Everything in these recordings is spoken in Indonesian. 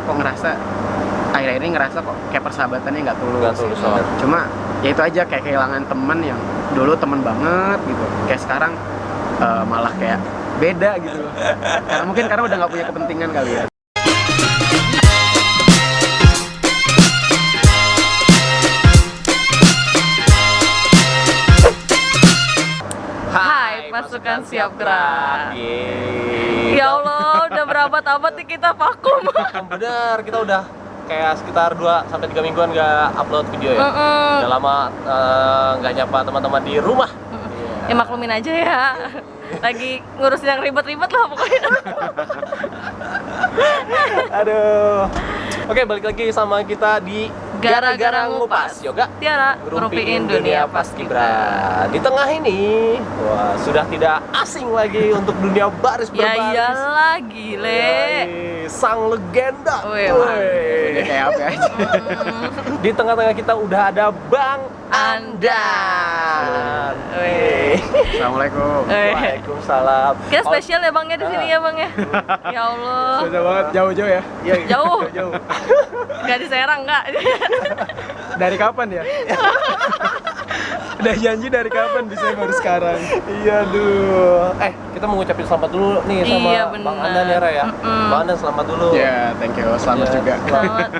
kok ngerasa akhir-akhir ini ngerasa kok kayak persahabatannya nggak tulus. Cuma ya itu aja, kayak kehilangan temen yang dulu temen banget gitu, kayak sekarang malah kayak beda gitu. Karena mungkin karena udah nggak punya kepentingan kali ya. Hai, pasukan siap gerak. Ya Allah, udah berabad-abad nih kita vakum. Bener, kita udah kayak sekitar 2-3 mingguan nggak upload video ya. Udah lama nggak nyapa teman-teman di rumah. Ya maklumin aja ya. Lagi ngurusin yang ribet-ribet lah pokoknya. Aduh. Oke, balik lagi sama kita di Gara-gara Ngupas. Yoga Tiara, ngerumpiin dunia paskibra. Di tengah ini, wah, sudah tidak asing lagi untuk dunia baris Ya berbaris. iyalah, gile. Yai, sang legenda. Wih, Ini kayak apa aja. Di tengah-tengah kita udah ada Bang Andan. Wih. Assalamualaikum. Waalaikumsalam. Kita spesial ya Bang ya di sini ya Bang ya. Ya Allah. Sudah banget jauh-jauh ya. Iya, Jauh. jauh. Nggak di Serang nggak? Dari kapan ya? Udah janji dari kapan, bisa baru sekarang. Iya, duh. Kita mau ngucapin selamat dulu nih sama Iya, Bang benar. Andan ya, Ra, ya. Bang Andan selamat dulu. Ya, thank you. Selamat Ya, juga. Selamat.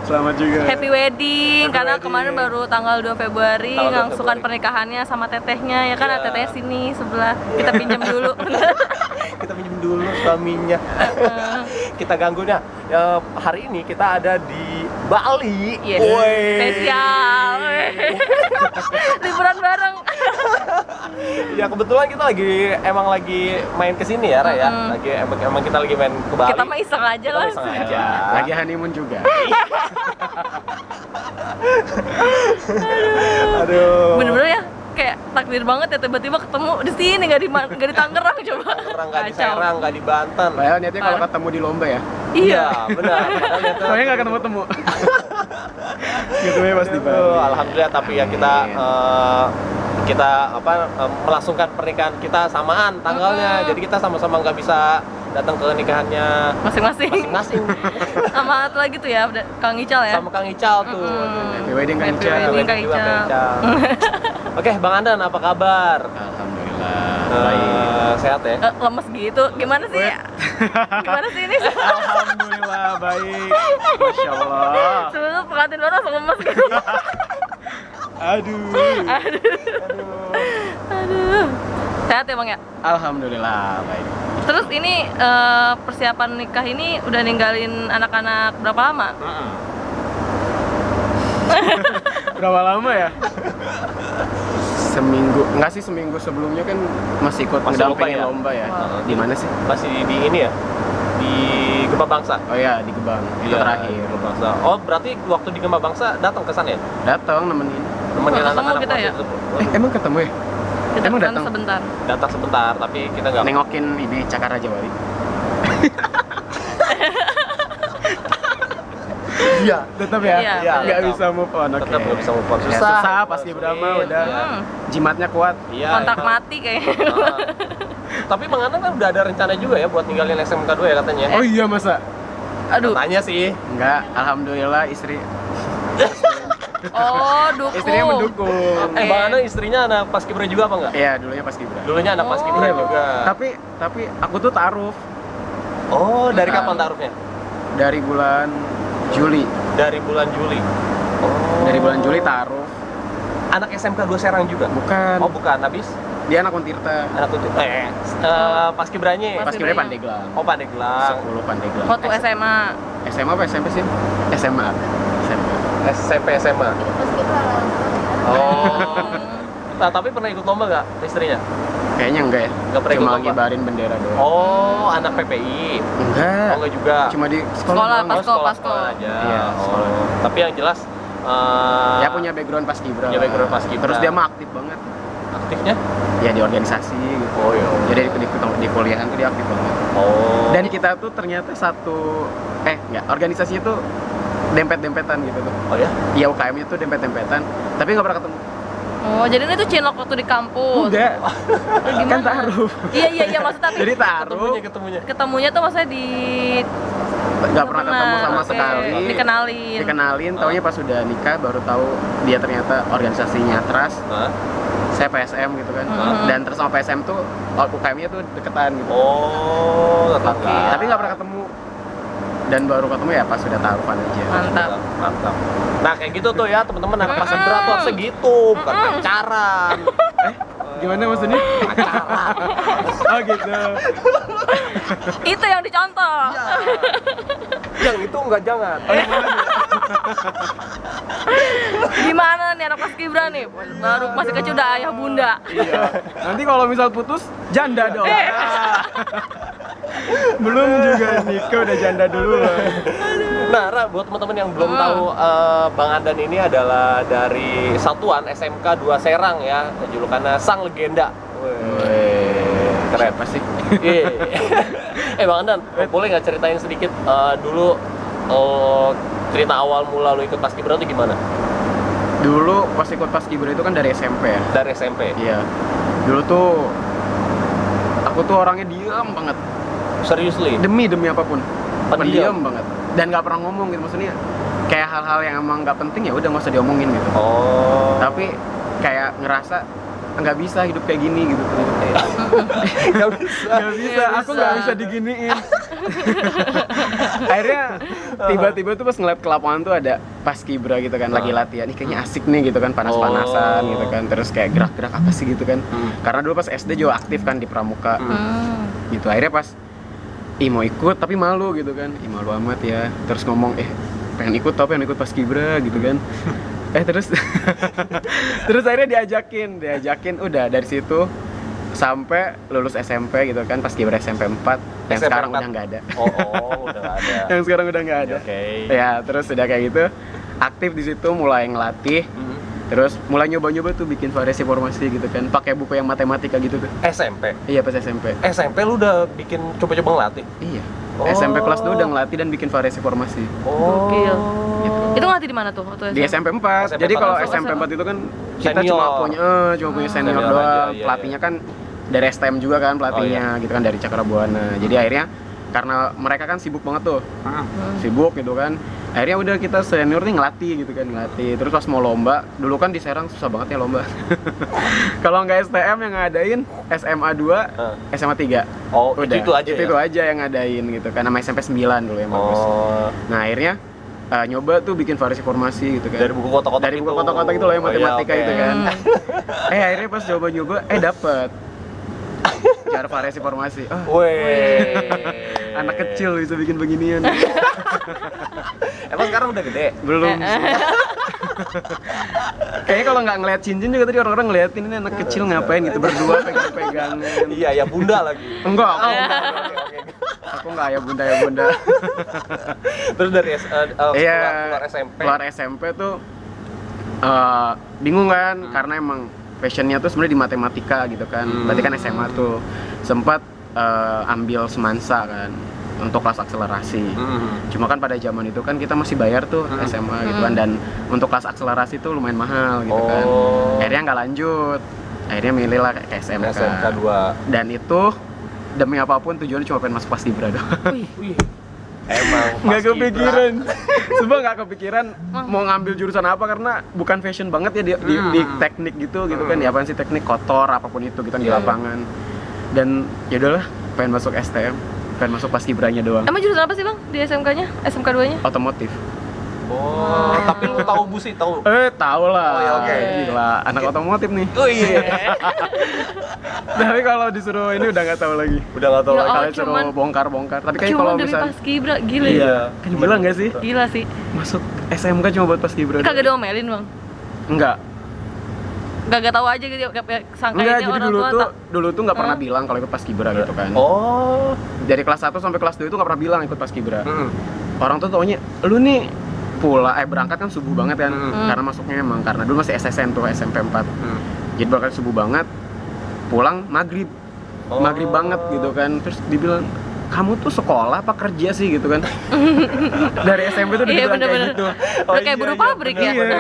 Selamat juga. Happy wedding, Happy karena wedding. kemarin baru tanggal 2 Februari Tanggal 2 ngangsukan Februari. pernikahannya sama tetehnya ya kan, Iya. ada teteh sini sebelah. Kita pinjam dulu. Kita pinjam dulu suaminya. Kita ganggunya. Hari ini kita ada di Bali. Yes. Woi. Spesial. Liburan bareng. Ya kebetulan kita emang lagi main ke sini ya, Ra, ya. Emang kita lagi main ke Bali. Kita mah iseng aja Kita lah. mah iseng aja. Lagi honeymoon juga. Aduh. Bener-bener ya, kayak takdir banget ya tiba-tiba ketemu di sini, nggak di Tangerang coba. Tangerang, nggak di Kacau. Serang, nggak di Banten. Padahal niatnya kalau Parah. ketemu di lomba ya. Iya. Benar. Padahal niatnya- Soalnya nggak ketemu-temu. Gitu ya pasti Bang. Alhamdulillah, tapi ya kita melangsungkan pernikahan kita samaan tanggalnya. Jadi kita sama-sama nggak bisa datang ke nikahannya Masing-masing. masing-masing. Sama satu lagi tuh ya, Kang Ical ya. Sama Kang Ical tuh. Happy wedding Kang Happy Ical. wedding. Kang Juga Ical. Kang Ical. Oke, Bang Andan apa kabar? Alhamdulillah. Baik. Sehat ya? Lemes gitu, gimana sih? Gimana sih ini? Alhamdulillah baik. Masya Allah. Sebenarnya pengantin baru langsung lemes gitu. Aduh. Aduh. Sehat ya Bang ya? Alhamdulillah baik. Terus ini persiapan nikah ini udah ninggalin anak-anak berapa lama? Berapa lama ya? Seminggu. Enggak sih, seminggu sebelumnya kan masih ikut Masih ngedampingin lomba ya? lomba ya. Di mana sih? Masih di ini ya? Di Gempa Bangsa. Oh ya, di Gebang. Itu Iya, terakhir. Gempa Bangsa. Oh, berarti waktu di Gempa Bangsa datang ke sana ya? Datang nemenin. Nemenin Ketemu anak-anak kita ya? masih- Emang ketemu ya? Kita Emang kan datang? sebentar. Datang sebentar, tapi kita nggak. Nengokin ini Cakar Raja Wali. Iya. Tetap ya? Iya, Nggak tetap. bisa move on. Oke. Tetap nggak bisa move on. Ya, Susah. susah pas Brahma udah. Jimatnya kuat. Iya. Kontrak emang. mati kayaknya. Ah. Tapi Bang Andan kan udah ada rencana juga ya buat ninggalin SMK 2 ya katanya. Oh iya masa? Aduh. Katanya sih. Enggak, alhamdulillah istri Oh, dukung. istrinya mendukung. Bang Andan istrinya anak paskibra juga apa enggak? Iya, dulunya pas Gibran. Dulunya anak Oh. paskibra Iya, juga. Tapi aku tuh taruh Oh, dari Nah. kapan taruhnya? dari bulan Juli. Dari bulan Juli. Oh. Dari bulan Juli taruh. Anak SMK 2 Serang juga? Bukan. Oh, bukan. Habis Dia anak Untirta. anak tuh paskibranya. Paskibranya Pandeglang. Oh, Pandeglang. 10 Pandeglang. Waktu SMA. SMA apa SMP sih? SMA. SMP SMA. Oh. Nah, tapi pernah ikut lomba nggak istrinya? Kayaknya enggak ya. Nggak pernah ikut Cuma lomba? ngibarin bendera doang. Oh, anak PPI. Enggak. Oh, enggak juga. Cuma di Sekolah, sekolah. doang. pas- Oh, sekolah Pasko. aja. Iya, sekolah. Oh. Tapi yang jelas Ya punya background pas Gibran. Punya background paskibra. Terus dia mah aktif banget. aktifnya. Ya di organisasi gitu. Oh iya. Jadi di kuliahan tuh dia aktif banget. Oh. Dan kita tuh ternyata enggak, organisasinya tuh dempet-dempetan gitu tuh. Oh ya? Iya, UKM-nya tuh dempet-dempetan, tapi nggak pernah ketemu. Oh, jadi ini tuh cinlok waktu di kampus. Enggak. Gimana? Kan taruh. Iya, maksudnya tapi Jadi taruh. Ketemunya. ketemunya tuh maksudnya di nggak pernah ketemu sama sekali. Dikenalin. Taunya pas sudah nikah baru tahu dia ternyata organisasinya Trust. Saya PSM gitu kan. Dan terus sama PSM tuh UKM-nya tuh deketan gitu. Oh, tetangga. Tapi nggak pernah ketemu. Dan baru ketemu ya pas sudah taruhan aja. Mantap. Nah kayak gitu tuh ya teman-teman, anak paskibra tuh harusnya gitu, bukan pacaran. Gimana maksudnya? Pacaran. Oh gitu. Itu yang dicontoh. Ya. Yang itu enggak jangan. Gimana nih anak paskibra nih? Baru masih kecil udah ayah bunda. Iya. Nanti kalau misal putus janda dong. Belum juga nikah udah janda dulu. Nah, Ra, buat teman-teman yang belum tahu, Bang Andan ini adalah dari satuan SMK 2 Serang ya, julukannya Sang Legenda. Keren pasti. Bang Andan, boleh nggak ceritain sedikit dulu cerita awal mula lu ikut paskibra itu gimana? Dulu pas ikut paskibra itu kan dari SMP ya. Dari SMP? Iya. Dulu tuh aku tuh orangnya diam banget. Seriously? Demi apapun. Pendiam Pendiam banget. Dan nggak pernah ngomong gitu, maksudnya kayak hal-hal yang emang nggak penting ya udah nggak usah diomongin gitu. Oh. Tapi kayak ngerasa nggak bisa hidup kayak gini gitu tuh. Nggak bisa. Aku nggak bisa diginiin. Akhirnya tiba-tiba tuh pas ngeliat ke lapangan tuh ada paskibra gitu kan, lagi latihan. Ih kayaknya asik nih gitu kan, panas-panasan gitu kan. Terus kayak gerak-gerak apa sih gitu kan. Karena dulu pas SD juga aktif kan di pramuka. Gitu. Akhirnya pas mau ikut tapi malu gitu kan. Malu amat ya. Terus ngomong pengen ikut paskibra gitu kan. Terus terus akhirnya diajakin udah dari situ sampai lulus SMP gitu kan, paskibra SMP 4 yang SMP sekarang 4. udah nggak ada. Udah nggak ada. Yang sekarang udah nggak ada. Okay. Ya terus udah kayak gitu aktif di situ, mulai ngelatih. Terus mulai nyoba-nyoba tuh bikin variasi formasi gitu kan, pakai buku yang matematika gitu tuh. SMP? Iya pas SMP. SMP lu udah bikin coba-coba ngelatih? Iya. SMP kelas 2 udah ngelatih dan bikin variasi formasi. Gokil. Gitu. Itu ngelatih di mana tuh waktu Di SMP 4. Jadi kalau SMP 4 itu kan kita Senior. cuma punya senior Senior doang. aja, iya, Pelatihnya kan dari STM juga kan pelatihnya gitu kan, dari Cakrabuana. Jadi akhirnya karena mereka kan sibuk banget tuh. Sibuk gitu kan. Akhirnya udah kita senior nih ngelatih gitu kan, ngelatih. Terus pas mau lomba, dulu kan di Serang susah banget ya lomba. Kalau nggak STM yang ngadain SMA 2, SMA 3. Oh, udah. itu aja. Itu aja yang ngadain gitu kan, sama SMP 9 dulu yang bagus. Nah, akhirnya nyoba tuh bikin variasi formasi gitu kan. Dari buku kotak-kotak Dari buku kotak-kotak itu loh yang matematika itu kan. Akhirnya pas coba-nyoba dapet cara variasi formasi. Anak kecil bisa bikin beginian. Emang sekarang udah gede? Belum. Kayaknya kalau nggak ngeliat cincin juga tadi orang-orang ngeliatin ini anak kecil ngapain gitu berdua pegang-pegangan. Iya, ya bunda lagi. Enggak. Oke. Aku nggak ya bunda. Terus dari keluar SMP? Keluar SMP tuh bingung kan, karena emang passionnya tuh sebenarnya di matematika gitu kan. Berarti kan SMA tuh sempat ambil semansa kan untuk kelas akselerasi. Cuma kan pada zaman itu kan kita masih bayar tuh SMA gitu kan, dan untuk kelas akselerasi tuh lumayan mahal gitu kan. Akhirnya nggak lanjut. Akhirnya milih lah ke SMK. SMK 2. Dan itu demi apapun tujuannya cuma pengen masuk paskibra doang. Emang Nggak kepikiran. Sumpah nggak kepikiran mau ngambil jurusan apa, karena bukan fashion banget ya di teknik gitu kan. Ya apaan sih teknik, kotor apapun itu gitu kan di lapangan. Dan ya udahlah, pengen masuk STM, pengen masuk paskibranya doang. Emang jurusan apa sih Bang di SMK-nya? SMK 2-nya? Otomotif. Tapi lu tahu busi, tahu? Tahu lah. Oh, iya, oke. Gila, anak otomotif nih. Oh iya. Tapi kalau disuruh ini udah nggak tahu lagi. Udah nggak tahu Ya lagi. Kalau disuruh bongkar-bongkar. Tapi kayaknya Cuma kalau demi bisa paskibra, gila ya. Iya. kan gila nggak sih? Gila sih. Masuk SMK cuma buat paskibra. Kagak diomelin Bang? Enggak. Gak tahu aja gitu, sangka Enggak, aja jadi orang tua tak. dulu tuh nggak pernah bilang kalau ikut paskibra gitu kan. Oh. Dari kelas 1 sampai kelas 2 itu nggak pernah bilang ikut paskibra. Orang tuh taunya, lu nih berangkat kan subuh banget kan. Karena masuknya emang karena dulu masih SSN tuh, SMP 4. Jadi berangkat subuh banget, pulang maghrib. Maghrib banget gitu kan. Terus dibilang, kamu tuh sekolah apa kerja sih gitu kan. Dari SMP tuh dibilang kayak gitu. Udah kayak buruh pabrik ya. Iya.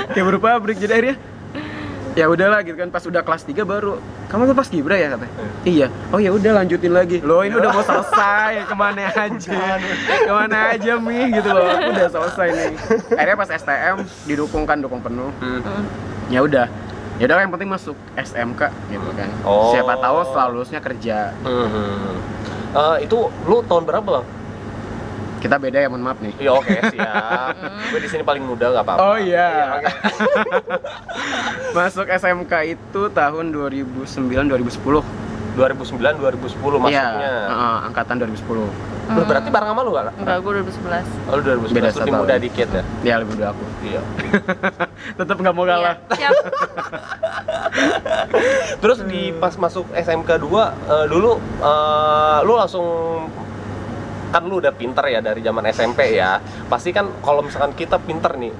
Kayak buruh pabrik. Jadi akhirnya ya udahlah gitu kan, pas udah kelas 3 baru kamu tuh pas Gibra ya katanya. Iya. Oh ya udah lanjutin lagi. Loh ini udah mau selesai, kemana aja Mi gitu loh. Aku udah selesai nih. Akhirnya pas STM dukung penuh. Ya udah yang penting masuk SMK gitu kan. Siapa tahu setelah lulusnya kerja. Itu lu tahun berapa Bang? Kita beda ya, mohon maaf nih. Iya oke, siap. Gue di sini paling muda nggak apa-apa. Oh iya. Okay. Masuk SMK itu tahun 2009-2010. 2009-2010 masuknya. Iya, angkatan 2010. Lu berarti bareng sama lu nggak? Enggak, gue 2011. Oh, lu 2011, Beda lebih muda dikit ya? Iya, lebih muda aku. Iya. Tetap nggak mau kalah. Siap. Terus di pas masuk SMK 2 dulu lu langsung, kan lu udah pinter ya dari zaman SMP ya. Pasti kan kalau misalkan kita pinter nih,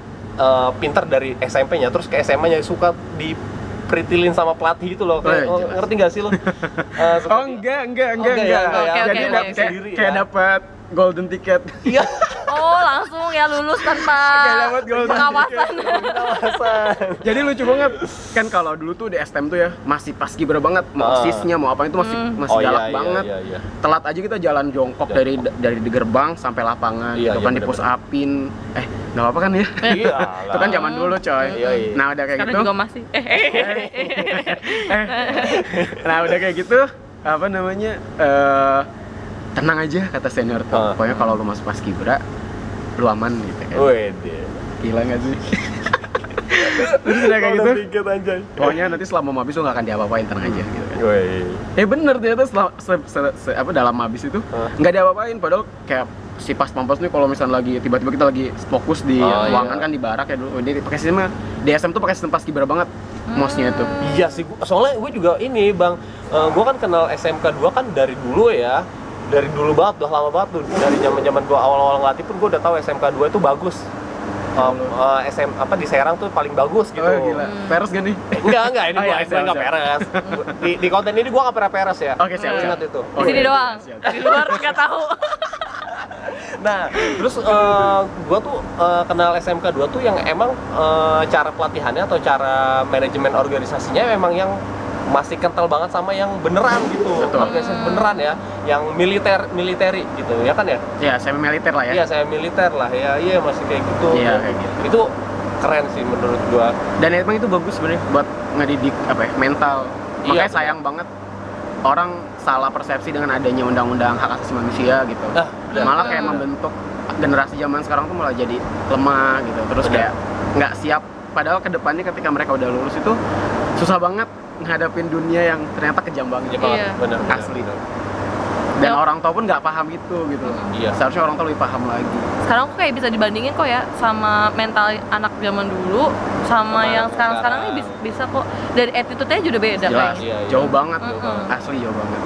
pinter dari SMP-nya terus ke SMA-nya suka dipritilin sama pelatih gitu loh. Ngerti gak sih lu? Enggak. ya. Jadi kayak dapat golden ticket. Iya. Oh, langsung ya lulus tanpa Kayak dapat golden pengawasan. Jadi lucu banget kan, kalau dulu tuh di STM tuh ya masih paskibra banget, mau sisnya mau apa itu masih galak banget. Iya. Telat aja kita jalan jongkok dari di gerbang sampai lapangan, Iya, itu kan iya, di push upin. Nggak apa-apa kan ya? Iya. Itu kan zaman dulu coy. Iya. Nah udah kayak Sekarang gitu. juga masih. Nah udah kayak gitu, apa namanya? Tenang aja kata senior tuh. Pokoknya kalau lu masuk paskibra, lu aman gitu kan. Wede. Gila nggak sih? Terus udah kayak gitu. Pokoknya nanti selama mabis lu nggak akan diapa-apain, tenang aja gitu kan. Bener ternyata dalam mabis itu nggak diapa-apain, padahal kayak si pas pampers nih kalau misalnya lagi tiba-tiba kita lagi fokus di ruangan kan di barak ya dulu. Dia pakai sistem di SM tuh pakai sistem paskibra banget. Mosnya itu. Iya sih, soalnya gue juga ini Bang, gue kan kenal SMK 2 kan dari dulu ya. Dari dulu banget, udah lama banget tuh. Dari zaman gue awal-awal ngelatih pun gue udah tahu SMK 2 itu bagus. Di Serang tuh paling bagus gitu. Oh gila, peres gak nih? Enggak, ini gue nggak peres. Di konten ini gue nggak pernah peres ya. Oke, siap. Ingat itu. Di sini doang. Di luar nggak tahu. Nah, terus gue tuh kenal SMK 2 tuh yang emang cara pelatihannya atau cara manajemen organisasinya memang yang masih kental banget sama yang beneran gitu. Organisasi beneran ya, yang militeri gitu ya kan ya? Iya, semi militer lah ya. Iya, saya militer lah ya. Iya, masih kayak gitu. Iya, kayak gitu. Itu keren sih menurut gua. Dan emang itu bagus sebenarnya buat ngedidik mental. Makanya sayang banget orang salah persepsi dengan adanya undang-undang hak asasi manusia gitu. Malah kayak membentuk generasi zaman sekarang tuh malah jadi lemah gitu. Terus kayak nggak siap. Padahal kedepannya ketika mereka udah lulus itu susah banget ngadapin dunia yang ternyata kejam banget. Bener, asli. Dan orang tua pun nggak paham itu gitu. Iya. Seharusnya orang tua lebih paham lagi. Sekarang kok kayak bisa dibandingin kok ya sama mental anak zaman dulu sama yang sekarang ini bisa kok, dari attitude-nya juga beda. Jelas, Iya. jauh banget, asli jauh banget.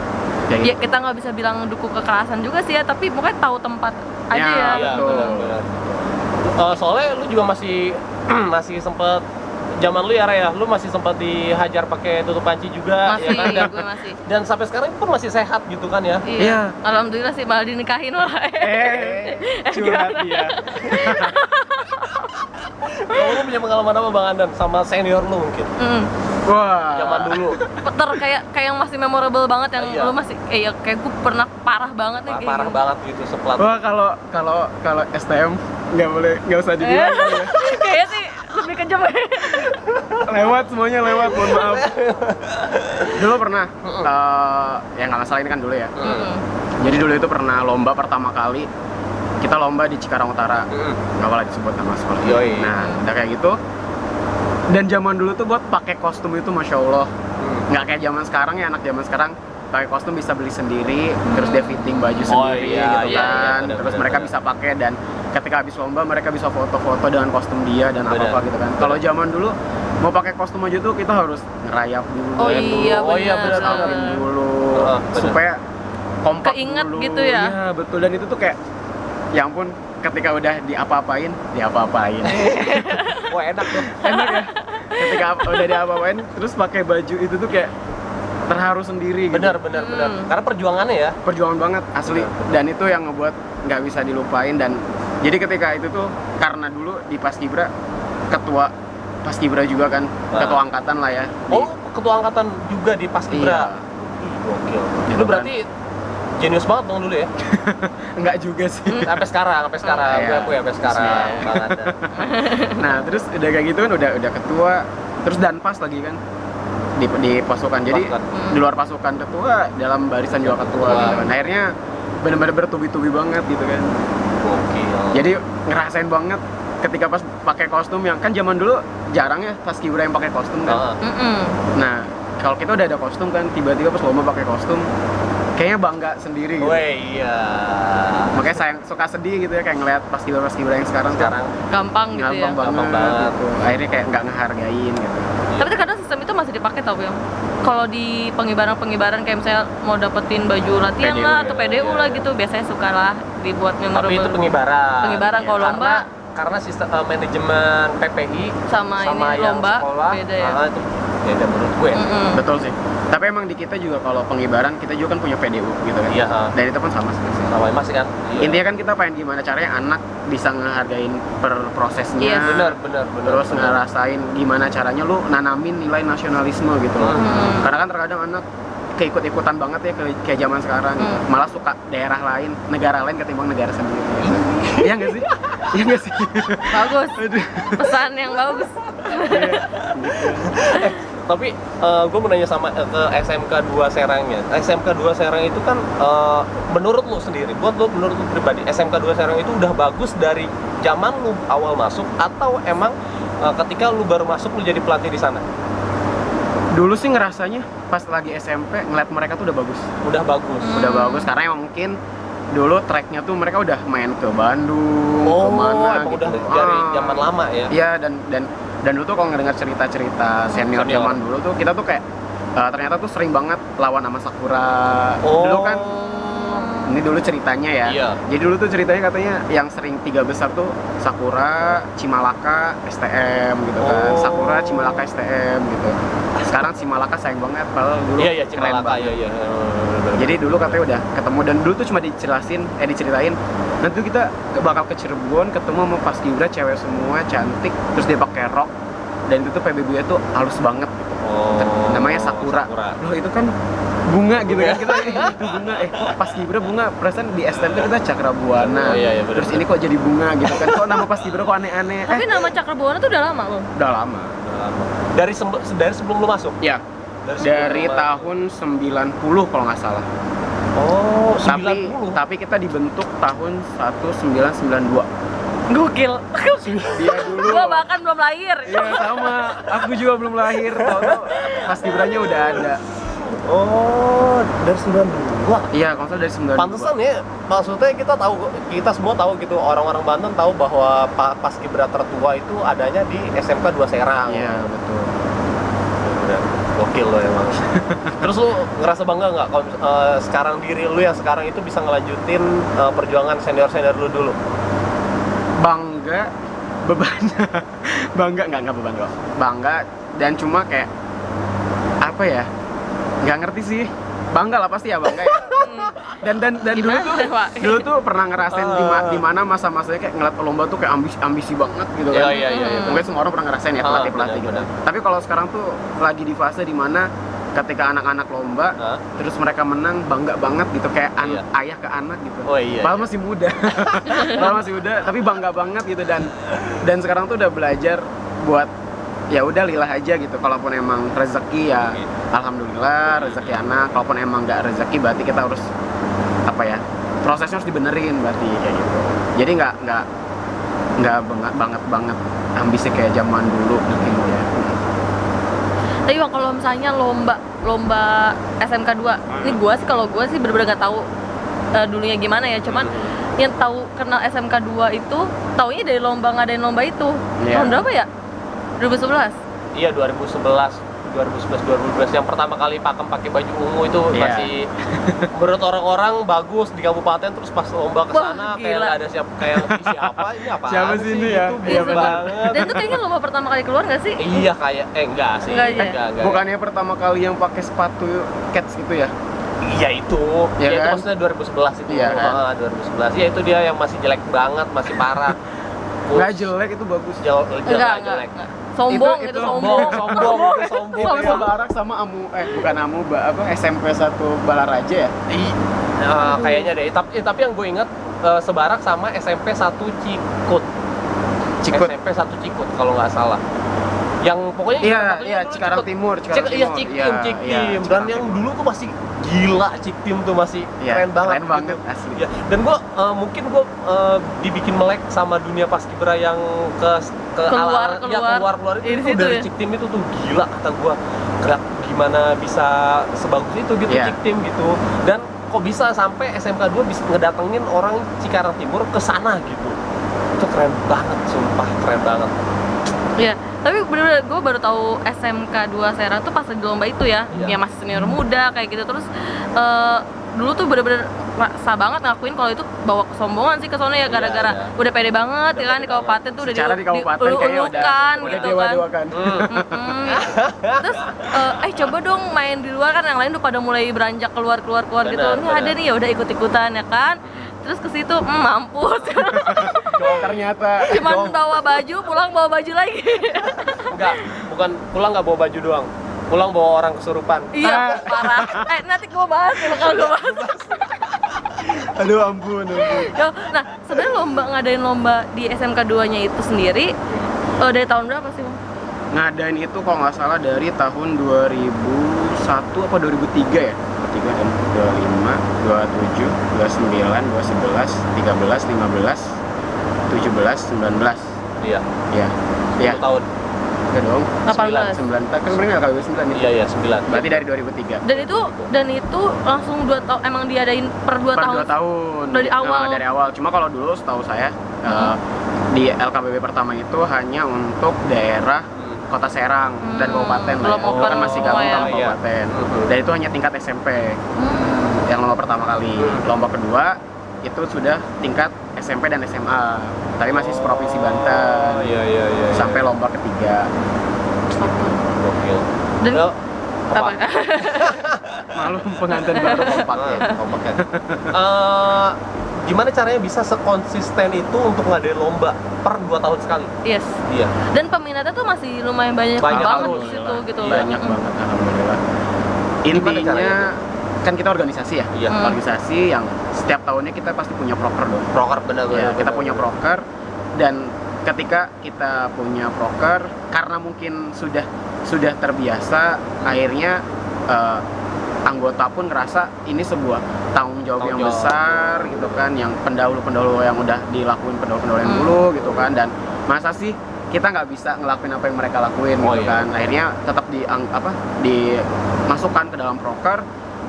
Kayak Ya kita nggak bisa bilang dukung kekerasan juga sih ya, tapi pokoknya tahu tempat aja ya. Iya, betul. benar. Soalnya lu juga masih sempet zaman lu ya Raya, lu masih sempat dihajar pakai tutup panci juga. Masih, ya kan? gue masih. Dan sampai sekarang pun masih sehat gitu kan ya. Iya. Alhamdulillah sih malah dinikahin malah. Curhat dia. Kalau lu punya pengalaman apa Bang Andan sama senior lu mungkin? Wah. Zaman dulu. Kayak yang masih memorable banget yang Iya. lu masih kayak gue pernah parah banget nih kayak Parah gitu. banget gitu seplat. Wah, kalau STM nggak usah dibilang kali ya. Kayaknya sih lebih kejam. Lewat semuanya lewat, mohon maaf. Dulu pernah ya nggak masalah, ini kan dulu ya. Jadi dulu itu pernah lomba pertama kali, kita lomba di Cikarang Utara. Nggak boleh disebut nama sekolah. Yoi. Nah udah kayak gitu, dan zaman dulu tuh buat pakai kostum itu masya Allah nggak kayak zaman sekarang ya. Anak zaman sekarang pakai kostum bisa beli sendiri, terus dia fitting baju sendiri gitu kan. bener, Terus bener, mereka bener. bisa pakai, dan ketika habis lomba mereka bisa foto-foto dengan kostum dia dan apa gitu kan. Kalau zaman dulu mau pakai kostum aja tuh kita harus ngerayap dulu, Oh iya, bener. sapin dulu Bener. supaya kompak Keinget dulu. gitu ya? Iya betul, dan itu tuh kayak ya ampun, ketika udah diapa-apain. Wah enak tuh. Enak ya, ketika udah diapa-apain terus pakai baju itu tuh kayak terharu sendiri gitu. Benar. Karena perjuangannya ya. Perjuangan banget asli. Dan itu yang ngebuat nggak bisa dilupain. Dan jadi ketika itu tuh karena dulu di Paskibra ketua paskibra juga kan, ketua angkatan lah ya. Oh, ketua angkatan juga di Paskibra. Iya. Gokil. Gitu Lu kan. berarti jenius banget dong dulu ya. Enggak juga sih. Sampai sekarang Iya. gue akui sampai sekarang. Bismillah. Bang Anda. Nah, terus udah kayak gitu kan udah ketua, terus danpas lagi kan di pasukan. Jadi Pasukan. di luar pasukan ketua, dalam barisan juga ketua gitu kan. Akhirnya benar-benar bertubi-tubi banget gitu kan. Gokil. Jadi ngerasain banget ketika pas pakai kostum yang kan zaman dulu jarang ya paskibra yang pakai kostum kan. Heeh. Nah, kalau kita udah ada kostum kan, tiba-tiba pas lomba pakai kostum, kayaknya bangga sendiri gitu. Weh, iya. Makanya saya suka sedih gitu ya kayak ngeliat paskibra yang sekarang Gampang gitu ya. gampang banget gitu. Akhirnya kayak nggak ngehargain gitu. Tapi terkadang sistem itu masih dipakai tau yang kalau di pengibaran kayak misalnya mau dapetin baju latihan PDU lah ya, atau PDU lah iya. gitu biasanya suka lah dibuat memorable. Tapi itu pengibaran. Pengibaran, kalau lomba karena sistem manajemen PPI sama ini yang lomba sekolah, beda ya. itu beda menurut gue. Betul sih. Tapi emang di kita juga kalau pengibaran kita juga kan punya PDU gitu kan. Iya. Dan itu pun sama sih. Sama masih kan. Iya. Intinya kan kita pengen gimana caranya anak bisa ngehargain per prosesnya. Iya, benar. Terus ngerasain gimana caranya lu nanamin nilai nasionalisme gitu loh. Karena kan terkadang anak keikut-ikutan banget ya kayak zaman sekarang gitu. Malah suka daerah lain, negara lain ketimbang negara sendiri gitu. Iya nggak sih? Iya nggak sih? Bagus. Pesan yang bagus. Tapi gue mau nanya sama ke SMK 2 Serangnya. SMK 2 Serang itu kan menurut lu sendiri, menurut lu pribadi, SMK 2 Serang itu udah bagus dari zaman lu awal masuk atau emang ketika lu baru masuk lu jadi pelatih di sana? Dulu sih ngerasanya pas lagi SMP ngeliat mereka tuh udah bagus. Udah bagus. Udah bagus karena emang mungkin dulu tracknya tuh mereka udah main ke Bandung, kemana emang gitu. udah dari zaman lama ya? Iya dan dulu tuh kalau ngedengar cerita-cerita senior zaman dulu tuh kita tuh kayak ternyata tuh sering banget lawan sama Sakura. Dulu kan ini dulu ceritanya ya. Iya. Jadi dulu tuh ceritanya katanya yang sering 3 besar tuh Sakura, Cimalaka, STM gitu kan. Sakura, Cimalaka, STM gitu. Sekarang Cimalaka sayang banget padahal dulu Iya, keren Cimalaka, banget. iya. Jadi dulu katanya udah ketemu dan dulu tuh cuma diceritain nanti tuh kita bakal ke Cirebon ketemu sama paskibra cewek semua cantik terus dia pakai rok dan itu tuh PBB-nya tuh halus banget gitu. Namanya Sakura. Loh itu kan bunga gitu kan kita itu bunga kok paskibra bunga perasaan di STM kita Cakrabuana. Iya, Terus ini kok jadi bunga gitu kan kok nama paskibra kok aneh-aneh. Tapi nama Cakrabuana tuh udah lama loh. Udah lama. Dari sebelum lu masuk? Ya. Dari tahun 90 kalau nggak salah. Oh, 90. Tapi kita dibentuk tahun 1992. Gokil. Dia dulu. Gua bahkan belum lahir. Iya sama. Aku juga belum lahir. Tahu paskibranya udah ada. Oh, dari 92. Iya, kalau nggak salah dari 92. Pantesan ya, maksudnya kita semua tahu gitu, orang-orang Banten tahu bahwa paskibra tertua itu adanya di SMK 2 Serang. Iya, betul. Udah gokil lo emang. Terus lu ngerasa bangga nggak kalau sekarang diri lu yang sekarang itu bisa ngelanjutin perjuangan senior-senior lu dulu? Bangga, beban. Nggak beban kok. Bangga dan cuma kayak apa ya? Nggak ngerti sih. Bangga lah pasti ya bangga ya. Dan dulu tuh pernah ngerasain di mana masa-masanya kayak ngeliat lomba tuh kayak ambisi banget gitu kan. Iya. Mungkin semua orang pernah ngerasain ya pelatih gitu. Benar. Tapi kalau sekarang tuh lagi di fase dimana ketika anak-anak lomba terus mereka menang bangga banget gitu kayak ayah ke anak gitu. Oh iya. Padahal masih muda. Padahal masih muda tapi bangga banget gitu dan sekarang tuh udah belajar buat ya udah lilah aja gitu. Kalaupun emang rezeki ya alhamdulillah rezeki anak. Kalaupun emang nggak rezeki berarti kita harus apa ya prosesnya harus dibenerin berarti kayak gitu. Jadi nggak banget ambisi kayak zaman dulu gitu ya. Tapi Bang, kalau misalnya lomba SMK 2, ini kalau gua sih bener-bener nggak tahu dulunya gimana ya, cuman yang tahu kenal SMK 2 itu taunya dari ngadain lomba itu. Tahun berapa ya? 2011? Iya, 2011 yang pertama kali Pakem pakai baju ungu itu masih menurut orang-orang bagus di kabupaten, terus pas lomba ke sana kayak nggak ada siapa ini apa Siapa sih ini ya? Iya banget. Dan itu kayaknya lomba pertama kali keluar nggak sih? Iya kayak enggak sih. Enggak. Bukannya pertama kali yang pakai sepatu Cats itu ya? Iya itu. Ya Itu kan? maksudnya 2011 itu. Iya kan? 2011. Ya itu dia yang masih jelek banget, masih parah. Nggak jelek itu bagus. Jelek. sombong Itu itu sombong sombong. itu sombong Itu ya. sebarak sama bukan apa SMP 1 Balaraja ya? Kayaknya deh, tapi yang gue inget sebarak sama SMP 1 Cikut. Cikut. SMP 1 Cikut kalau nggak salah. Yang pokoknya Iya, satunya iya, dulu Cikarang Cikut. Timur, Cikarang Iya, Timur. Ciktim, Iya, Ciktim. iya, Dan Cikarang yang Timur. dulu tuh masih gila, Ciktim tuh masih Iya, keren banget. keren banget, gitu. asli. Iya. Dan gue mungkin gue dibikin melek sama dunia paskibra yang ke Keluar, ya, keluar. itu Di tuh situ dari ya? Ciktim itu tuh gila kata gue. Gimana bisa sebagus itu gitu Iya. Ciktim gitu. Dan kok bisa sampai SMK 2 bisa ngedatengin orang Cikarang Timur ke sana gitu. Itu keren banget, sumpah keren banget. Iya, tapi bener-bener gue baru tahu SMK 2 Serang tuh pas di lomba itu ya, Iya. yang masih senior muda kayak gitu. Terus dulu tuh bener-bener rasa banget ngakuin kalau itu bawa kesombongan sih ke sono ya, gara-gara iya. udah pede banget ya kan di pede kabupaten tuh udah Secara di kabupaten kayaknya diulukan udah gitu kan. dewa-dewakan. Mm-mm. Terus coba dong main di luar, kan yang lain udah pada mulai beranjak keluar gitu. Benar, Ini ada benar. nih, ya udah ikut-ikutan ya kan. Terus ke situ mampus. Ternyata Cuman bawa baju, pulang bawa baju lagi. Enggak, bukan pulang nggak bawa baju doang. Pulang bawa orang kesurupan. Iya, parah. Nanti gue bahas ya, bakal gue bahas. aduh ampun. Yo, nah, sebenarnya ngadain lomba di SMK 2-nya itu sendiri dari tahun berapa sih, Bang? Ngadain itu kalau nggak salah dari tahun 2001 apa 2003 ya? 23 dan 25, 27, 29, 211, 13, 15, 17, 19. Iya. Iya. Iya. 10 tahun. Enggak dong. 18. 9 kan bener KW 9 Iya, iya, 9. Berarti dari 2003. Dan itu langsung 2 tahun, emang diadain per 2 tahun. 2 tahun. Dari awal. Dari awal. Cuma kalau dulu setahu saya di LKBB pertama itu hanya untuk daerah Kota Serang dan kabupaten lah. Belum Ya. open Kan masih gabung semua ya. sama kabupaten. Dan itu hanya tingkat SMP. Yang lomba pertama kali. Lomba kedua itu sudah tingkat SMP dan SMA. Tapi masih seprovinsi Banten. Iya, iya, iya. Sampai lomba ketiga. Gokil. Dan Lo, apa? Malu pengantin baru kompak ya. Kompak ya. Gimana caranya bisa sekonsisten itu untuk ngadain lomba per 2 tahun sekali? Yes. Iya. Dan peminatnya tuh masih lumayan banyak Banyak, banget di alhamdulillah. situ gitu. Banyak banget alhamdulillah. Gimana Intinya caranya kan kita organisasi ya. Iya. Organisasi yang setiap tahunnya kita pasti punya proker dong. Proker benar-benar. Ya, kita punya proker dan ketika kita punya proker karena mungkin sudah terbiasa akhirnya anggota pun ngerasa ini sebuah tanggung jawab yang besar gitu kan, yang pendahulu yang udah dilakuin pendahulu yang dulu gitu kan, dan masa sih kita nggak bisa ngelakuin apa yang mereka lakuin gitu kan. Akhirnya tetap dimasukkan ke dalam proker.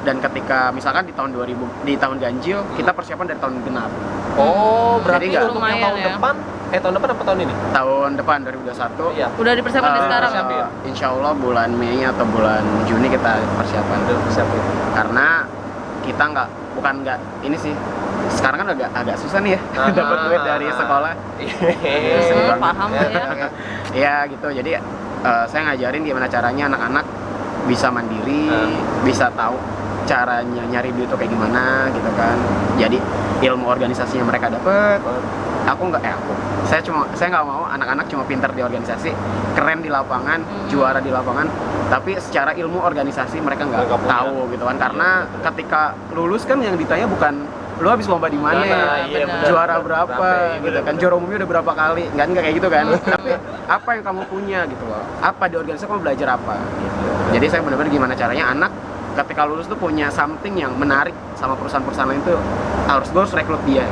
Dan ketika misalkan di tahun 2000 di tahun ganjil kita persiapan dari tahun genap. Oh, berarti Jadi untuk yang lumayan tahun ya. depan tahun depan apa tahun ini? Tahun depan 2021. Iya. Udah dipersiapkan dari sekarang. persiapin. Insya Allah bulan Mei atau bulan Juni kita persiapan. Udah persiapin. Karena kita bukan nggak ini sih. Sekarang kan agak susah nih ya dapat duit dari sekolah. Paham ya. Iya gitu. Jadi saya ngajarin gimana caranya anak-anak bisa mandiri, bisa tahu caranya nyari duit itu kayak gimana gitu kan. Jadi ilmu organisasinya mereka dapet. Saya nggak mau anak-anak cuma pintar di organisasi, keren di lapangan, juara di lapangan, tapi secara ilmu organisasi mereka nggak tahu gitu kan. Karena ketika lulus kan yang ditanya bukan lu habis lomba di mana, Iya, benar. juara berapa gitu kan, juara umumnya udah berapa kali, nggak kayak gitu kan. Tapi apa yang kamu punya gitu loh, apa di organisasi kamu belajar apa gitu. Jadi saya benar-benar gimana caranya anak ketika lulus tuh punya something yang menarik sama perusahaan-perusahaan lain tuh harus rekrut dia.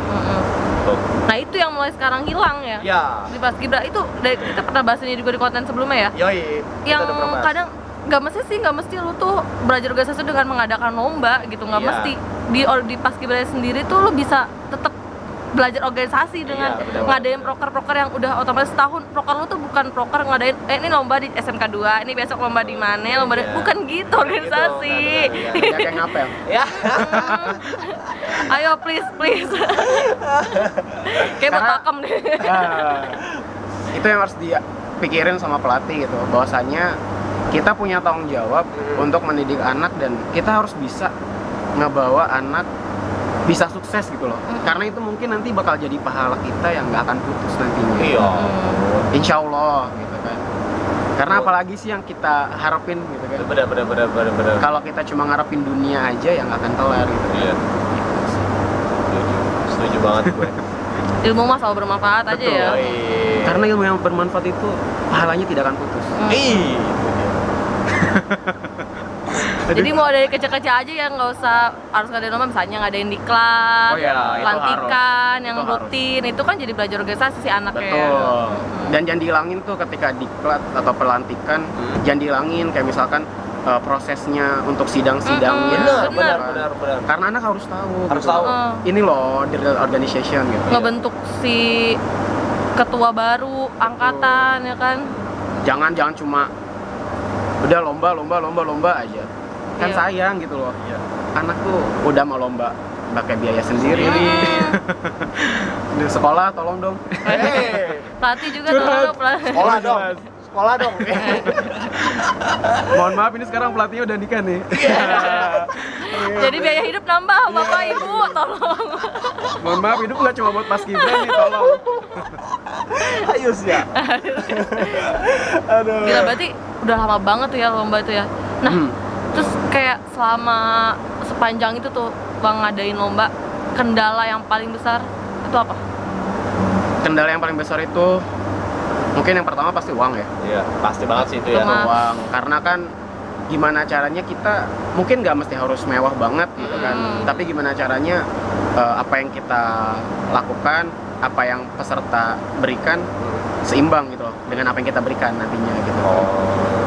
Nah itu yang mulai sekarang hilang ya. Ya. Di Paskibra itu kita pernah bahas ini juga di konten sebelumnya ya. Yoi. Yang kadang nggak mesti lu tuh belajar organisasi dengan mengadakan lomba gitu, nggak Iya. mesti di Paskibra sendiri tuh lu bisa tetap belajar organisasi dengan benar. ngadain proker-proker yang udah otomatis setahun. Proker lu tuh bukan proker ngadain ini lomba di SMK 2, ini besok lomba di mana, lomba bukan gitu organisasi. Kayak ngapel. Ya. Ayo please kayak buat pakem deh. Itu yang harus dipikirin sama pelatih gitu, bahwasanya kita punya tanggung jawab untuk mendidik anak dan kita harus bisa ngebawa anak bisa sukses gitu loh. Karena itu mungkin nanti bakal jadi pahala kita yang nggak akan putus nantinya. Iya. Insya Allah gitu kan. Karena apalagi sih yang kita harapin gitu kan. Bener. Kalau kita cuma ngarepin dunia aja ya nggak akan kelar gitu. Iya. Gitu sih. Setuju banget gue. Ilmu mah selalu bermanfaat aja ya. Karena ilmu yang bermanfaat itu pahalanya tidak akan putus. Ih. Jadi mau dari kecil-kecil aja ya, nggak usah harus ngadain lomba, misalnya ngadain diklat, Oh iya, itu pelantikan, harus. yang Itu harus. rutin, itu kan jadi belajar organisasi si anaknya. Betul. Dan jangan dihilangin tuh ketika diklat atau pelantikan, jangan dihilangin kayak misalkan prosesnya untuk sidang-sidangnya. Benar. Benar. Karena anak harus tahu. Harus gitu. tahu. Ini loh the real organization gitu. Ngebentuk si ketua baru angkatan ya kan. Jangan cuma udah lomba aja. Kan Iya. sayang gitu loh. Iya. Anak tuh udah mau lomba pakai biaya sendiri. Di sekolah tolong dong. Pelatih juga Curhat. tuh pelatih. Sekolah dong. Mohon maaf ini sekarang pelatihnya udah nikah nih. Jadi biaya hidup nambah Bapak Ibu, tolong. Mohon maaf hidup nggak cuma buat pas kibran nih, tolong. Ayus ya. Aduh. Gila, berarti udah lama banget tuh ya lomba itu ya. Nah, terus kayak selama sepanjang itu tuh Bang ngadain lomba, kendala yang paling besar itu apa? Kendala yang paling besar itu mungkin yang pertama pasti uang ya. Iya, pasti banget sih itu ya. Cuma- Uang, karena kan gimana caranya kita mungkin nggak mesti harus mewah banget gitu kan. Tapi gimana caranya apa yang kita lakukan, apa yang peserta berikan seimbang gitu loh dengan apa yang kita berikan nantinya gitu.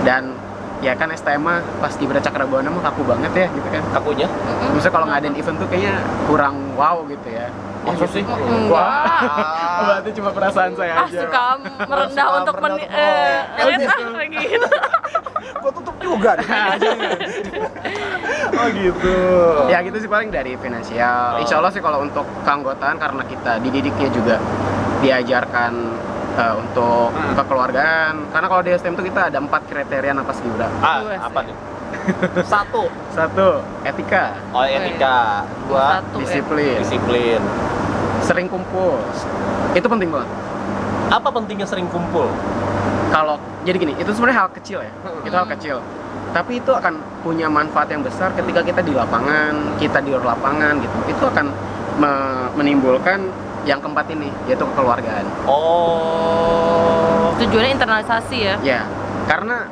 Dan ya kan STM mah pas Gibra Cakrabuana mah kaku banget ya gitu kan. Kakunya? Misalnya kalau ngadain event tuh kayaknya kurang wow gitu ya. Masa sih? Enggak. Berarti cuma perasaan saya Ah, aja. suka merendah Suka untuk merendah untuk- kayak gitu. Gua tutup juga nih. Oh gitu. Ya gitu sih paling dari finansial. Insya Allah sih kalau untuk keanggotaan karena kita dididiknya juga diajarkan untuk kekeluargaan. Karena kalau di STM itu kita ada 4 kriteria napas Gibra. Apa nih? Satu. 1. Etika, Oh, etika. Dua. Satu, Disiplin. sering kumpul. Itu penting banget. Apa pentingnya sering kumpul? Kalau jadi gini, itu sebenarnya hal kecil ya. Itu hal kecil. Tapi itu akan punya manfaat yang besar ketika kita di lapangan, kita di luar lapangan gitu. Itu akan menimbulkan yang keempat ini, yaitu kekeluargaan. Oh. Tujuannya internalisasi ya. Ya, karena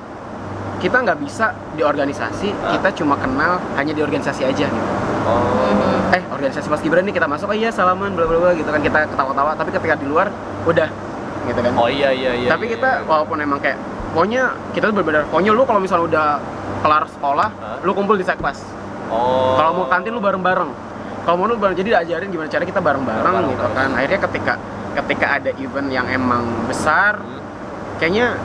kita nggak bisa di organisasi, kita cuma kenal hanya di organisasi aja gitu. Oh. Organisasi Paskibra nih kita masuk, oh iya salaman bla bla bla gitu kan, kita ketawa-tawa, tapi ketika di luar udah gitu kan. Oh iya. Tapi kita walaupun emang kayak pokoknya kita tuh benar-benar pokoknya lu kalau misalnya udah kelar sekolah, lu kumpul di sekpas. Oh. Kalau mau kantin lu bareng-bareng. Kalau mau lu bareng, jadi diajarin gimana cara kita bareng-bareng gitu kan. Akhirnya ketika ada event yang emang besar, kayaknya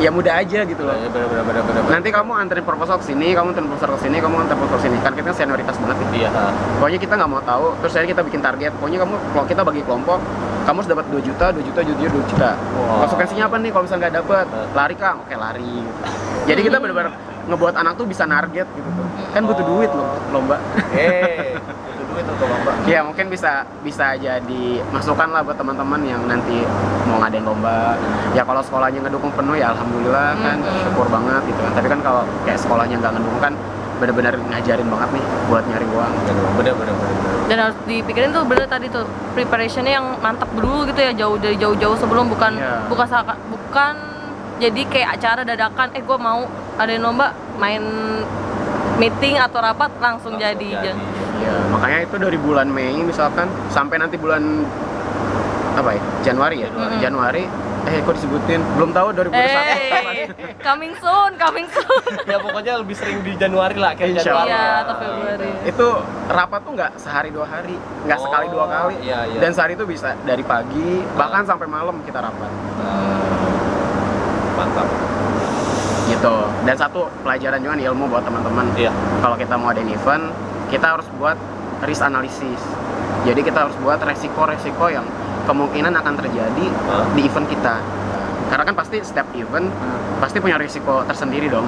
ya mudah aja gitu loh. Bener. Nanti kamu anterin proposal ke sini, kamu anterin proposal ke sini, kamu anterin proposal ke sini. Kan kita senioritas banget nih. Iya. Pokoknya kita nggak mau tahu, terus akhirnya kita bikin target. Pokoknya kalau kita bagi kelompok, kamu harus dapat 2 juta. Wow. Konsekuensinya apa nih kalau misalnya nggak dapat? Lari Kang, oke lari. Jadi kita benar-benar ngebuat anak tuh bisa target gitu tuh. Kan butuh duit loh, lomba. Butuh duit untuk lomba. Ya mungkin bisa jadi masukan lah buat teman-teman yang nanti mau ngadain lomba. Ya kalau sekolahnya ngedukung penuh ya alhamdulillah kan, syukur banget gitu kan. Tapi kan kalau kayak sekolahnya nggak ngedukung kan benar-benar ngajarin banget nih buat nyari uang. Bener. Dan harus dipikirin tuh bener tadi tuh preparationnya yang mantap dulu gitu ya, jauh-jauh sebelum, bukan Iya. bukan jadi kayak acara dadakan, gue mau adain lomba, main meeting atau rapat langsung jadi. Ya, makanya itu dari bulan Mei misalkan sampai nanti bulan apa ya? Januari ya? Januari. Kok disebutin? Belum tahu 2021. Coming soon. Ya pokoknya lebih sering di Januari lah, kayak Insya Januari. Iya, ya. atau Februari. Itu rapat tuh nggak sehari 2 hari, nggak sekali 2 kali. Iya. Dan sehari itu bisa dari pagi bahkan sampai malam kita rapat. Mantap. Gitu. Dan satu pelajaran juga nih, ilmu buat teman-teman. Iya. Kalau kita mau ada event, kita harus buat risk analysis. Jadi kita harus buat resiko-resiko yang kemungkinan akan terjadi di event kita. Karena kan pasti setiap event pasti punya risiko tersendiri dong.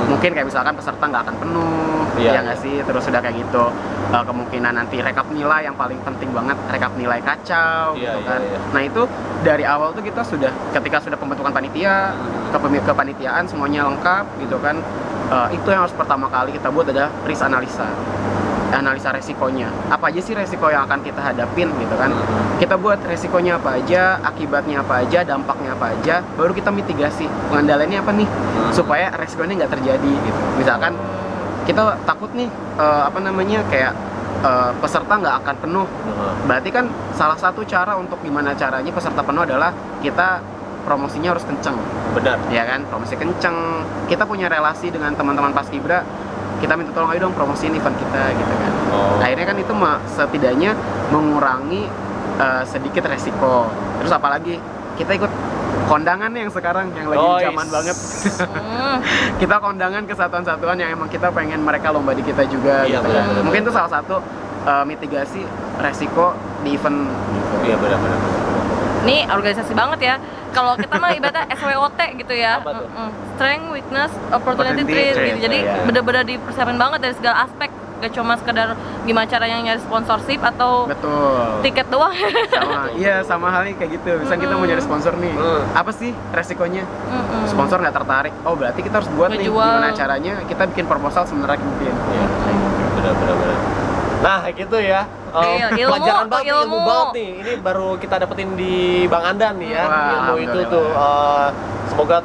Mungkin kayak misalkan peserta nggak akan penuh, ya nggak sih? Terus udah kayak gitu, kemungkinan nanti rekap nilai yang paling penting banget, rekap nilai kacau gitu kan. Nah itu dari awal tuh kita sudah ketika sudah pembentukan panitia, kepanitiaan semuanya lengkap gitu kan. Itu yang harus pertama kali kita buat adalah risk analisa resikonya. Apa aja sih resiko yang akan kita hadapin gitu kan. Kita buat resikonya apa aja, akibatnya apa aja, dampaknya apa aja, baru kita mitigasi. Pengendaliannya apa nih supaya resikonya nggak terjadi gitu. Misalkan kita takut nih kayak peserta nggak akan penuh. Berarti kan salah satu cara untuk gimana caranya peserta penuh adalah kita promosinya harus kenceng. Benar. Ya kan, promosi kenceng. Kita punya relasi dengan teman-teman Paskibra. Kita minta tolong ayo dong promosiin event kita gitu kan. Akhirnya kan itu setidaknya mengurangi sedikit resiko. Terus apalagi kita ikut kondangan yang sekarang yang lagi zaman banget. Kita kondangan ke satuan-satuan yang emang kita pengen mereka lomba di kita juga gitu kan. Mungkin itu salah satu mitigasi resiko di event gitu. Iya benar. Ini organisasi banget ya. Kalau kita mah ibaratnya SWOT gitu ya. Strength, weakness, opportunity, threat gitu. Jadi benar-benar dipersiapin banget dari segala aspek. Gak cuma sekedar gimana caranya nyari sponsorship atau tiket doang. Sama halnya kayak gitu. Misalnya kita mau nyari sponsor nih, apa sih resikonya? Sponsor nggak tertarik. Oh berarti kita harus buat nih gimana caranya kita bikin proposal sebenarnya mungkin. Benar. Nah gitu ya. Pelajaran banget, ilmu banget nih. Ini baru kita dapetin di Bang Andan nih ya. Ilmu itu tuh semoga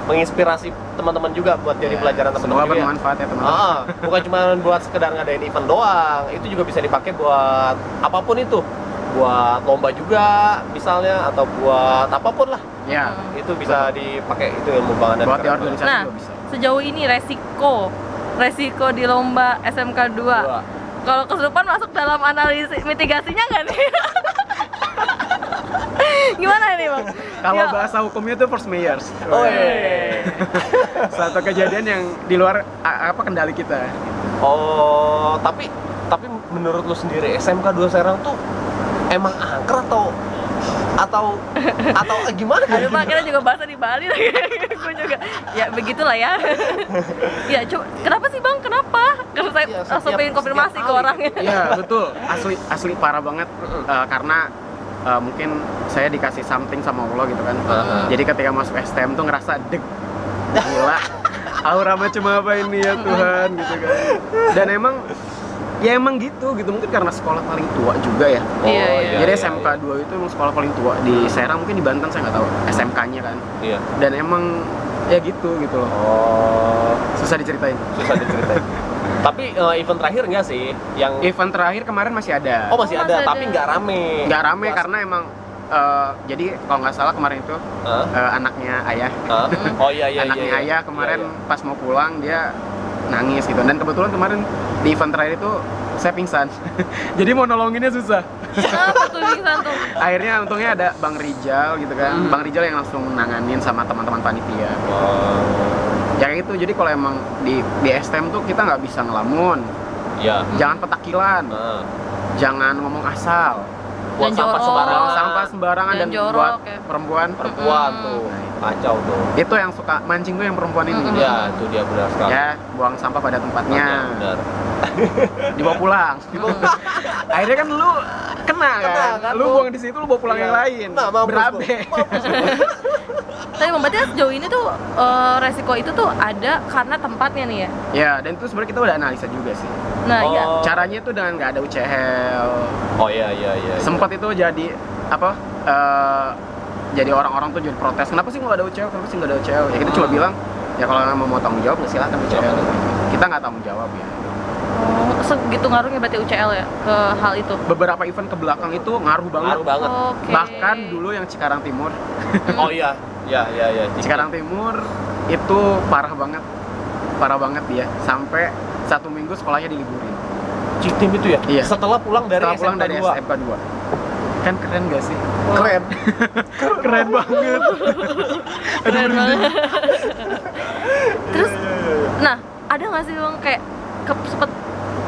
menginspirasi teman-teman juga buat jadi pelajaran teman-teman. Semoga bermanfaat ya teman-teman. Bukan cuma buat sekedar ngadain event doang, itu juga bisa dipakai buat apapun itu. Buat lomba juga misalnya atau buat apapun lah. Ya. Itu bisa dipakai, itu ilmu Bang Andan. Buat di organisasi juga bisa. Sejauh ini resiko di lomba SMK 2. Kalau kesurupan masuk dalam analisis mitigasinya nggak nih? Gimana nih Bang? Kalau bahasa hukumnya itu force majeure. Satu kejadian yang di luar kendali kita. Tapi menurut lu sendiri SMK 2 Serang tuh emang angker atau gimana? Aduh Pak, kita juga bahasa di Bali lagi. Gue juga, ya begitulah ya. Ya, kenapa sih Bang? Kenapa? Karena saya langsung pengen konfirmasi ke orangnya. Iya betul, asli parah banget. Karena mungkin saya dikasih something sama Allah gitu kan. Jadi ketika masuk STM tuh ngerasa gila. Aura macam apa ini ya Tuhan gitu kan. Dan emang gitu mungkin karena sekolah paling tua juga ya. Jadi SMK 2 itu emang sekolah paling tua di Serang, mungkin di Banten saya nggak tahu SMK-nya kan. Iya. Dan emang ya gitu loh. Susah diceritain. Tapi event terakhir nggak sih? Event terakhir kemarin masih ada. Masih ada, tapi nggak rame. Nggak rame karena emang jadi kalau nggak salah kemarin itu anaknya ayah. Anaknya ayah kemarin pas mau pulang dia nangis gitu, dan kebetulan kemarin di event terakhir itu saya pingsan. Jadi mau nolonginnya susah. Apa tuh pingsan tuh? Akhirnya untungnya ada Bang Rijal gitu kan. Bang Rijal yang langsung nanganin sama teman-teman panitia. Ya kayak gitu. Jadi kalau emang di STM tuh kita nggak bisa ngelamun. Jangan petakilan. Jangan ngomong asal. Buat sampah sembarangan dan jorok, buat perempuan tuh kacau tuh. Itu yang suka mancing tuh yang perempuan ini. Ya itu dia, benar sekali. Ya buang sampah pada tempatnya. Benar. Dibawa pulang. Akhirnya kan lu kena kan? Lu buang di situ, lu bawa pulang yang lain. Berabe. Tapi berarti sejauh ini tuh resiko itu tuh ada karena tempatnya nih ya? Ya, dan itu sebenarnya kita udah analisa juga sih. Nah, iya. Caranya tuh dengan nggak ada UCL. Iya. Sempat itu jadi jadi orang-orang tuh jadi protes. Kenapa sih nggak ada UCL? Ya kita cuma bilang, ya kalau mau tanggung jawab ya silakan UCL. Kita nggak tanggung jawab ya. Segitu ngaruhnya berarti UCL ya ke hal itu? Beberapa event ke belakang itu ngaruh banget. Okay. Bahkan dulu yang Cikarang Timur. Iya. Cikarang Timur itu parah banget dia. Sampai 1 minggu sekolahnya diliburin. Citim itu ya? Iya. Setelah pulang dari SMK 2. Kan keren gak sih? Keren. Keren banget. Keren banget. Terus, nah ada nggak sih Bang kayak sempet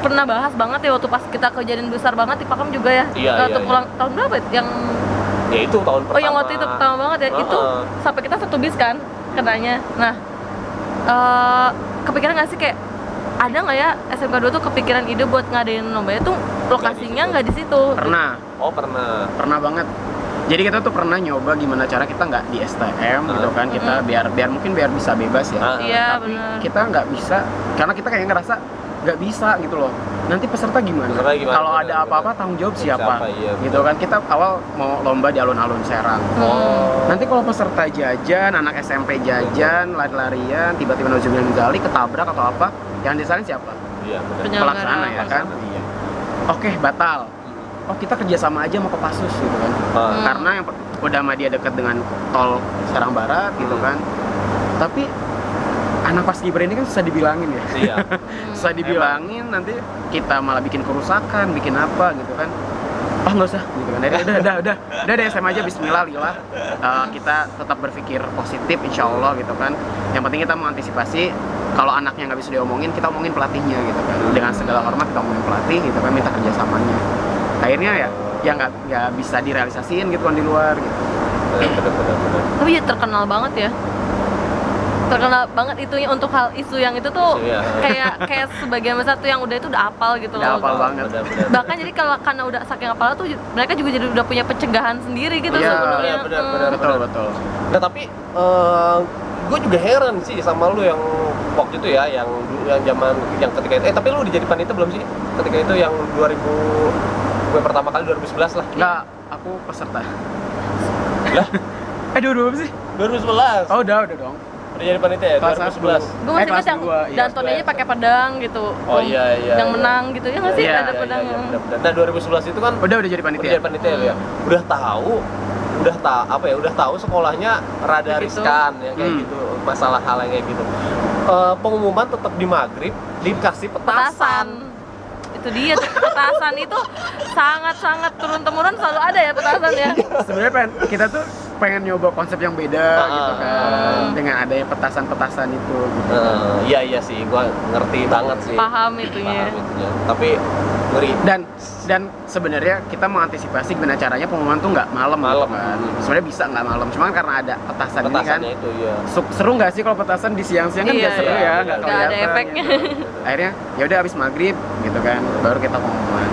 pernah bahas banget ya waktu pas kita kejadian besar banget di Pakem juga ya? Waktu pulang tahun berapa yang? Ya itu tahun pertama. Yang waktu itu pertama banget ya. Itu sampai kita satu bis kan katanya. Nah, kepikiran nggak sih kayak ada nggak ya SMK 2 tuh kepikiran ide buat ngadain lomba itu lokasinya nggak di situ? Pernah. Pernah. Pernah banget. Jadi kita tuh pernah nyoba gimana cara kita nggak di STM gitu kan, kita biar mungkin biar bisa bebas ya. Iya, Tapi benar. kita nggak bisa karena kita kayak ngerasa nggak bisa gitu loh. Nanti peserta gimana? Peserta gimana? Kalau Benar, ada apa-apa tanggung jawab siapa? Iya, Gitu kan. Kita awal mau lomba di alun-alun Serang. Nanti kalau peserta jajan, anak SMP jajan, lari-larian, tiba-tiba nauzubillah min dzalik ketabrak atau apa, yang disalin siapa? Iya, benar. Penyelenggara. Pelaksana ya kan? Iya. Oke, batal. Oh, kita kerjasama aja mau ke Pasus gitu kan. Karena yang udah mah dia dekat dengan tol Serang Barat gitu kan. Tapi anak paskibra ini kan susah dibilangin ya. Iya. Susah dibilangin, nanti kita malah bikin kerusakan, bikin apa gitu kan. Oh nggak usah gitu kan. Udah deh SM aja, bismillah lillah. Kita tetap berpikir positif insya Allah gitu kan. Yang penting kita mengantisipasi kalau anaknya nggak bisa diomongin, kita omongin pelatihnya gitu kan. Dengan segala hormat kita omongin pelatih gitu kan, minta kerjasamanya. Akhirnya ya nggak bisa direalisasiin gitu kan di luar gitu. Benar. Tapi ya terkenal banget ya. Terkenal banget itunya untuk hal isu yang itu tuh Isu, ya. kayak sebagian besar tuh yang udah itu udah apal gitu Udah loh. hafal banget. Benar. Bahkan jadi kalau karena udah saking apal tuh mereka juga jadi udah punya pencegahan sendiri gitu Iya, sebelumnya. benar. Betul. Nah tapi gue juga heran sih sama lu yang waktu itu ya, yang zaman yang ketika itu. Tapi lu udah jadi panitia belum sih? Ketika itu yang 2000 gue pertama kali 2011 lah. Nggak, aku peserta. Lah, 2000 apa sih? 2011. Oh udah dong. Udah jadi panitia ya, Kelas 2011. Gue masih kelas ingat yang dua, iya, dantonnya pakai pedang gitu. Oh iya. Yang menang gitu ya nggak sih Iya, ada pedang. benar. Nah 2011 itu kan Udah jadi udah panitia. jadi panitia lu ya. Udah tahu sekolahnya rada Begitu. riskan ya kayak gitu, masalah hal yang kayak gitu. Pengumuman tetap di maghrib dikasih petasan. Itu dia tuh, petasan itu sangat turun temurun selalu ada ya petasan ya. Sebenarnya kita tuh pengen nyoba konsep yang beda gitu kan, dengan adanya petasan-petasan itu gitu. Iya sih, gua ngerti banget sih. Paham itunya. Paham itunya. Tapi ngeri. Dan sebenarnya kita mengantisipasi gimana caranya pengumuman tuh nggak malam gitu Malam. kan. Sebenarnya bisa nggak malam, cuma karena ada petasan ini kan. Petasannya itu ya. Seru nggak sih kalau petasan di siang-siang kan Iya, nggak seru iya, ya, benar. nggak Nggak ada kelihatan. efeknya. Gitu. Akhirnya ya udah abis maghrib gitu kan, baru kita pengumuman.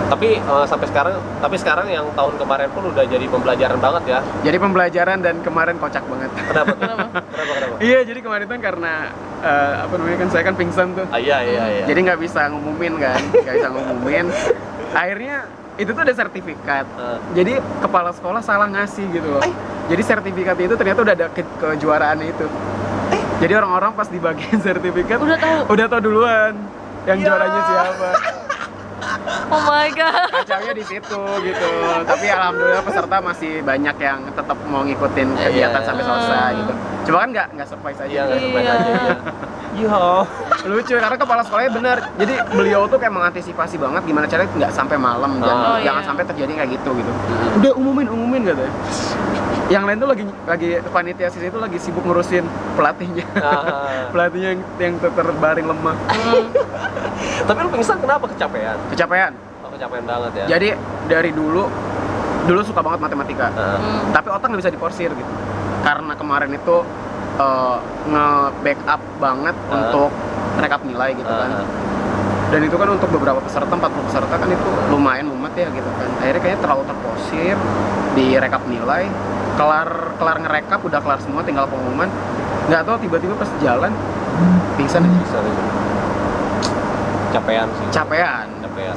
Tapi sekarang yang tahun kemarin pun udah jadi pembelajaran banget ya. Jadi pembelajaran dan kemarin kocak banget. Kenapa? Kenapa? Kenapa? Iya, jadi kemarin tuh karena apa namanya kan saya kan pingsan tuh. Iya. Jadi nggak bisa ngumumin kan, Akhirnya itu tuh ada sertifikat. Jadi kepala sekolah salah ngasih gitu loh. Jadi sertifikat itu ternyata udah ada kejuaraannya itu. Jadi orang-orang pas dibagiin sertifikat Udah tahu duluan yang juaranya siapa. Oh my god. Kacaunya di situ gitu. Tapi alhamdulillah peserta masih banyak yang tetap mau ngikutin kegiatan sampai selesai gitu. Cuma kan nggak surprise aja. Iya, nggak surprise Iya. aja ya. Iya. Lucu karena kepala sekolahnya benar. Jadi beliau tuh kayak mengantisipasi banget gimana caranya nggak sampai malam dan jangan sampai terjadi kayak gitu. Udah umumin katanya. Yang lain tuh lagi panitia sisi itu lagi sibuk ngurusin pelatihnya. Pelatihnya yang terbaring lemah. Tapi lu pingsan kenapa? Kecapean. Oh, kecapean banget ya. Jadi dari dulu suka banget matematika. Tapi otak nggak bisa diporsir gitu. Karena kemarin itu nge-backup banget untuk rekap nilai gitu kan. Dan itu kan untuk beberapa peserta, 40 peserta kan itu lumayan mumet ya gitu kan. Akhirnya kayaknya terlalu terporsir di rekap nilai. Kelar ngerekap, udah kelar semua, tinggal pengumuman. Nggak tahu tiba-tiba pas jalan pingsan aja. Bisa. Capean sih. Capean.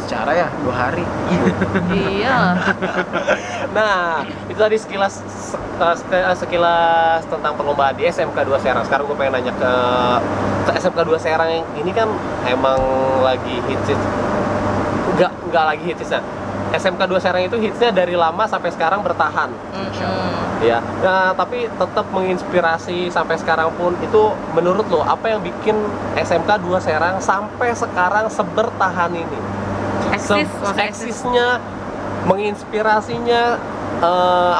Secara ya 2 hari. Iya. Nah, itu tadi sekilas tentang perlombaan di SMK 2 Serang. Sekarang gue pengen nanya ke SMK 2 Serang yang ini kan emang lagi hits. Enggak lagi hits ya. SMK 2 Serang itu hitsnya dari lama sampai sekarang bertahan. Ya. Nah, tapi tetap menginspirasi sampai sekarang pun. Itu menurut lo apa yang bikin SMK 2 Serang sampai sekarang sebertahan ini? Eksisnya, menginspirasinya,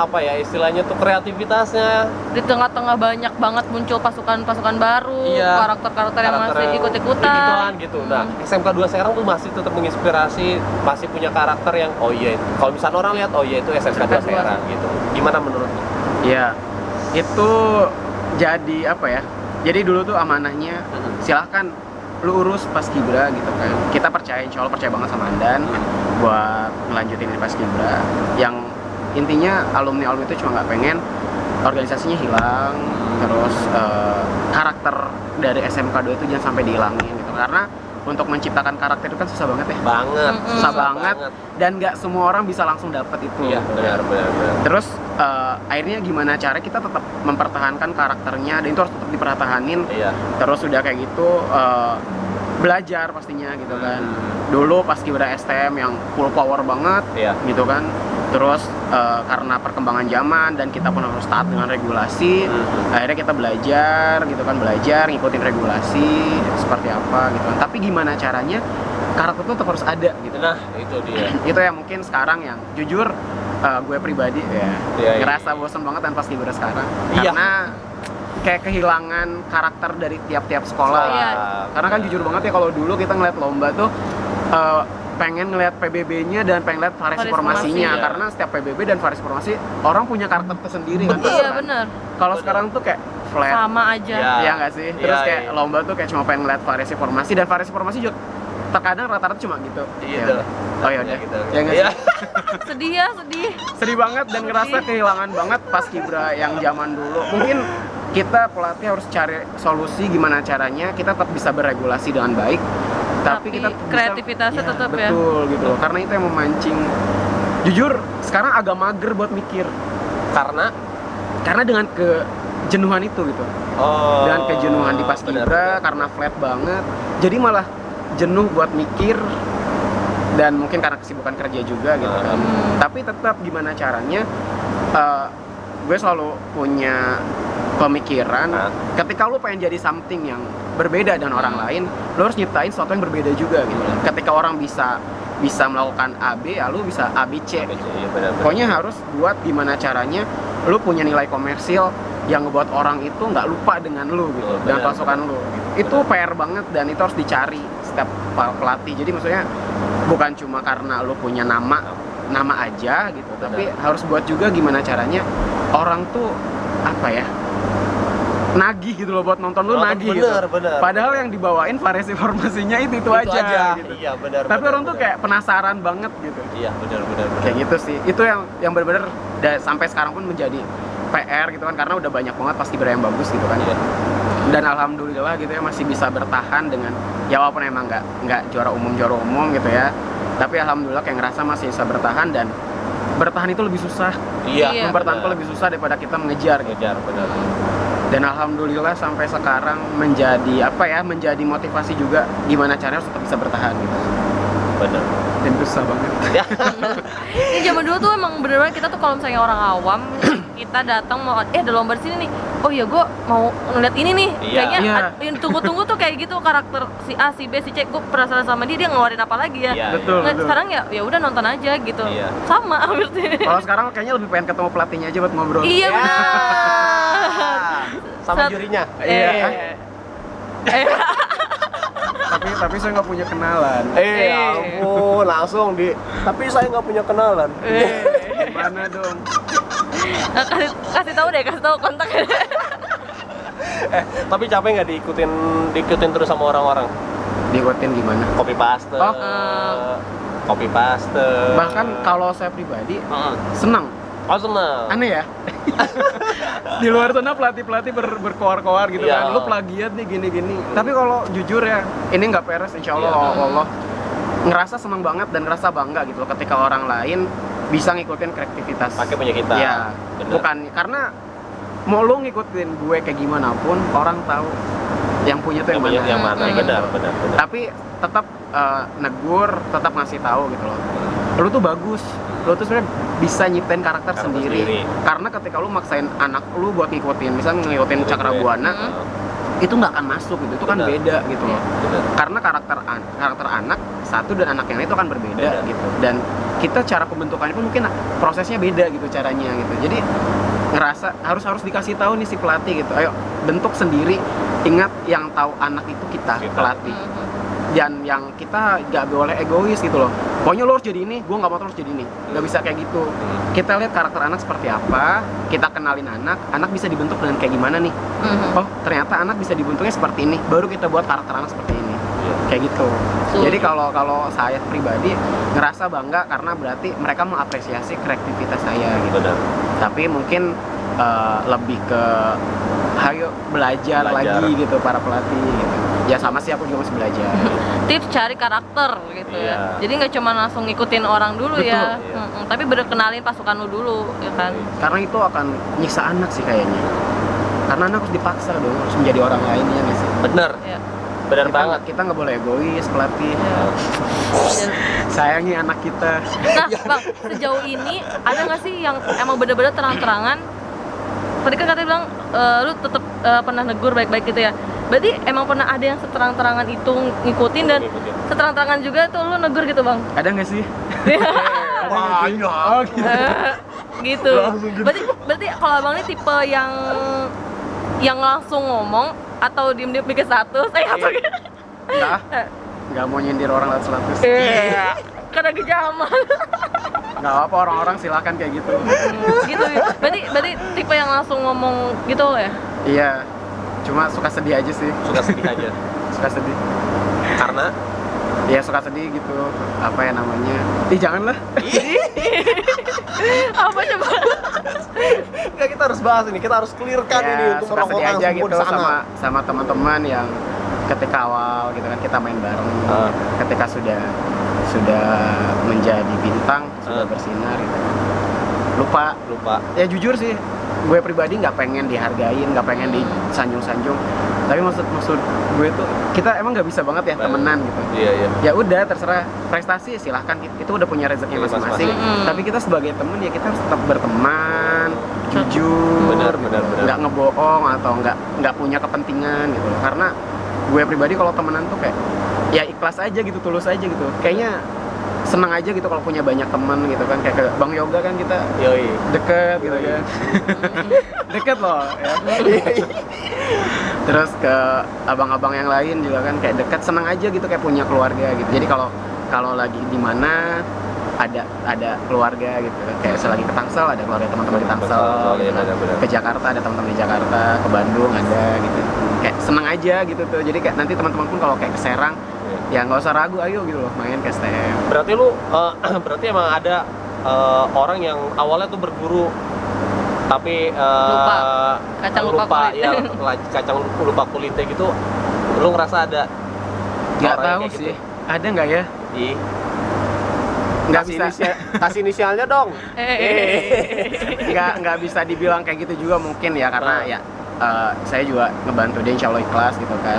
apa ya istilahnya tuh, kreativitasnya. Di tengah-tengah banyak banget muncul pasukan-pasukan baru, karakter-karakter yang masih ikut-ikutan gitu. Nah, SMK 2 Serang tuh masih tetap menginspirasi, masih punya karakter yang kalau misalnya orang lihat itu SMK 2 Serang gitu. Gimana menurut lo? Ya, itu jadi apa ya? Jadi dulu tuh amanahnya silahkan lu urus Paskibra gitu kan. Kita percaya, insya Allah percaya banget sama Andan buat ngelanjutin ini Paskibra. Yang intinya alumni itu cuma nggak pengen organisasinya hilang, terus karakter dari SMK 2 itu jangan sampai dihilangin gitu, karena untuk menciptakan karakter itu kan susah banget ya, susah banget, dan nggak semua orang bisa langsung dapat itu. Iya, benar. Terus akhirnya gimana cara kita tetap mempertahankan karakternya, dan itu harus tetap dipertahanin. Iya. Terus udah kayak gitu belajar pastinya gitu kan. Dulu pas Kibra STM yang full power banget, gitu kan. Terus karena perkembangan zaman dan kita pun harus taat dengan regulasi, akhirnya kita belajar gitu kan, ngikutin regulasi seperti apa gitu kan. Tapi gimana caranya karakter itu tetap harus ada gitu. Nah, itu dia. Itu yang mungkin sekarang yang jujur gue pribadi ngerasa bosan banget dan pas Kibra sekarang. Karena kayak kehilangan karakter dari tiap-tiap sekolah. Karena kan jujur banget ya, kalau dulu kita ngeliat lomba tuh pengen ngeliat PBB-nya dan pengen ngeliat variasi formasinya, karena setiap PBB dan variasi formasi orang punya karakter tersendiri kan. Iya benar. Kalau sekarang tuh kayak flat sama aja. Iya nggak sih? Terus kayak lomba tuh kayak cuma pengen ngeliat variasi formasi, dan variasi formasi juga terkadang rata-rata cuma gitu. Iya. Oh ya udah. Gitu. Ya nggak sih? Sedih. Sedih banget dan ngerasa kehilangan banget pas Kibra yang zaman dulu. Mungkin kita pelatih harus cari solusi gimana caranya kita tetap bisa beregulasi dengan baik, tapi kita kreativitasnya tetap betul gitu loh, karena itu yang memancing. Jujur sekarang agak mager buat mikir karena dengan kejenuhan itu gitu. Dengan kejenuhan di pas Kibra karena flat banget, jadi malah jenuh buat mikir, dan mungkin karena kesibukan kerja juga gitu kan. Tapi tetap gimana caranya gue selalu punya pemikiran, ketika lu pengen jadi something yang berbeda dengan orang lain, lu harus nyiptain sesuatu yang berbeda juga gitu. Ketika orang bisa melakukan AB, ya lu bisa ABC. Pokoknya harus buat gimana caranya lu punya nilai komersil yang ngebuat orang itu nggak lupa dengan lu gitu, dengan pasukan lu gitu. Itu PR banget, dan itu harus dicari setiap pelatih. Jadi maksudnya bukan cuma karena lu punya nama aja gitu, tapi harus buat juga gimana caranya orang tuh apa ya, nagih gitu loh buat nonton lu, nagih gitu. Padahal yang dibawain variasi formasinya itu aja gitu. Iya, benar. Tapi orang tuh kayak penasaran banget gitu. Iya, benar. Kayak gitu sih. Itu yang benar-benar sampai sekarang pun menjadi PR gitu kan, karena udah banyak banget pasti Kibra yang bagus gitu kan. Dan alhamdulillah gitu ya masih bisa bertahan dengan, ya walaupun emang nggak juara umum gitu ya. Tapi alhamdulillah kayak ngerasa masih bisa bertahan, dan bertahan itu lebih susah. Iya. Mempertahankan lebih susah daripada kita mengejar gitu. Benar. Dan alhamdulillah sampai sekarang menjadi menjadi motivasi juga gimana caranya harus tetap bisa bertahan gitu. Benar. Dan itu susah banget. Ini zaman dulu tuh emang bener-bener kita tuh kalau misalnya orang awam kita datang mau ada lomba di sini nih, oh ya gue mau ngeliat ini nih, kayaknya yang tunggu-tunggu tuh kayak gitu, karakter si A, si B, si C, gue penasaran sama dia ngeluarin apa lagi ya. Betul. Sekarang ya udah nonton aja gitu. Sama berarti. Kalau sekarang kayaknya lebih pengen ketemu pelatihnya aja buat ngobrol. Iya benar. Sama jurinya. Tapi saya nggak punya kenalan. Ampun, langsung tapi saya nggak punya kenalan. Gimana dong? Kasih tahu kontaknya. Tapi capek nggak diikutin terus sama orang-orang? Diikutin gimana? Copy paste. Bahkan kalau saya pribadi senang. Senang. Aneh ya. Di luar sana pelatih berkoar-koar gitu kan, lu plagiat nih gini-gini. Tapi kalau jujur ya, ini nggak peres, insya Allah. Ngerasa seneng banget dan ngerasa bangga gitu ketika orang lain bisa ngikutin kreativitas pakai punya kita. Ya, bukan karena mau lu ngikutin gue kayak gimana pun, orang tahu yang punya tuh yang mana. Benar. Tapi tetap negur, tetap ngasih tahu gitu loh. Lu tuh bagus, lu tuh sebenarnya bisa nyiptain karakter sendiri. Karena ketika lu maksain anak lu buat ngikutin Cakrabuana, itu nggak akan masuk gitu, itu kan beda gitu loh. Karena karakter anak satu dan anak yang lain itu kan berbeda gitu. Dan kita cara pembentukannya pun mungkin prosesnya beda gitu caranya gitu. Jadi ngerasa harus dikasih tahu nih si pelatih gitu, ayo bentuk sendiri. Ingat yang tahu anak itu kita pelatih. Dan yang kita gak boleh egois gitu loh, pokoknya lo harus jadi ini, gue gak mau terus jadi ini, gak bisa kayak gitu. Kita lihat karakter anak seperti apa, kita kenalin anak bisa dibentuk dengan kayak gimana nih. Oh ternyata anak bisa dibentuknya seperti ini, baru kita buat karakter anak seperti ini. kayak gitu. Betul. Jadi kalau saya pribadi ngerasa bangga karena berarti mereka mengapresiasi kreativitas saya gitu. Benar. Tapi mungkin lebih ke ayo belajar lagi gitu para pelatih gitu. Ya sama sih, aku juga masih belajar. Tips cari karakter gitu Iya. ya. Jadi nggak cuma langsung ngikutin orang dulu ya. Betul, iya. Tapi bener kenalin pasukan lu dulu ya kan. Karena itu akan nyiksa anak sih kayaknya. Karena anak harus dipaksa dong, harus menjadi orang lain ya nggak sih? Benar. Ya. Benar Kita- banget. Kita nggak boleh egois pelatih. Ya. Sayangi anak kita. Nah, Bang, sejauh ini ada nggak sih yang emang bener-bener terang-terangan? Tadi kan katanya bilang lu tetap pernah negur baik-baik gitu ya. Berarti emang pernah ada yang seterang-terangan itu ngikutin dan Ngikutin. seterang-terangan juga tuh lu negur gitu, Bang? Ada nggak sih? Banyak. Oh, gitu. Gitu. Berarti kalau Abang ini tipe yang langsung ngomong atau diem-diem bikin status? Enggak, nggak mau nyindir orang lewat status. Karena kejaman. Nggak apa, orang-orang silakan kayak gitu. Gitu. Berarti tipe yang langsung ngomong gitu loh ya? Iya, cuma suka sedih aja sih. Suka sedih aja. Suka sedih. Karena Ya suka sedih gitu. Apa ya namanya? Janganlah. Apa coba? nggak, kita harus bahas ini, kita harus clearkan ini Ya, untuk suka sedih orang-orang aja semua gitu di sana. sama teman-teman yang ketika awal gitu kan kita main bareng. Ketika sudah menjadi bintang, sudah bersinar gitu. Lupa. Ya jujur sih, gue pribadi nggak pengen dihargain, nggak pengen disanjung-sanjung. Tapi maksud gue tuh kita emang nggak bisa banget ya temenan gitu. Iya. Ya udah terserah, prestasi silahkan, itu udah punya rezeki Iya, masing-masing. masing-masing. Tapi kita sebagai temen ya kita harus tetap berteman, jujur, Benar. nggak ngebohong atau nggak punya kepentingan gitu loh. Karena gue pribadi kalau temenan tuh kayak ya ikhlas aja gitu, tulus aja gitu. Kayaknya senang aja gitu kalau punya banyak teman gitu kan, kayak ke Bang Yoga kan kita Yoi. deket gitu kan. Deket loh ya. Terus ke abang-abang yang lain juga kan kayak dekat, senang aja gitu kayak punya keluarga gitu. Jadi kalau lagi di mana ada keluarga gitu, kayak selagi ke Tangsel ada keluarga teman-teman di Tangsel gitu kan. Benar. Ke Jakarta ada teman-teman di Jakarta, ke Bandung ada gitu, kayak seneng aja gitu tuh. Jadi kayak nanti teman-teman pun kalau kayak ke Serang ya nggak usah ragu, ayo gitu loh main ke STM. Berarti lu berarti emang ada orang yang awalnya tuh berguru tapi Lupa. Kacang lupa kulit. ya, kacang lupa kulitnya gitu. Lu ngerasa ada Nggak orang yang tahu kayak sih, gitu? ada nggak ya? Ih, Nggak kasih bisa. kasih inisialnya dong. nggak bisa dibilang kayak gitu juga mungkin ya, karena ya saya juga ngebantu dia, insya Allah ikhlas gitu kan.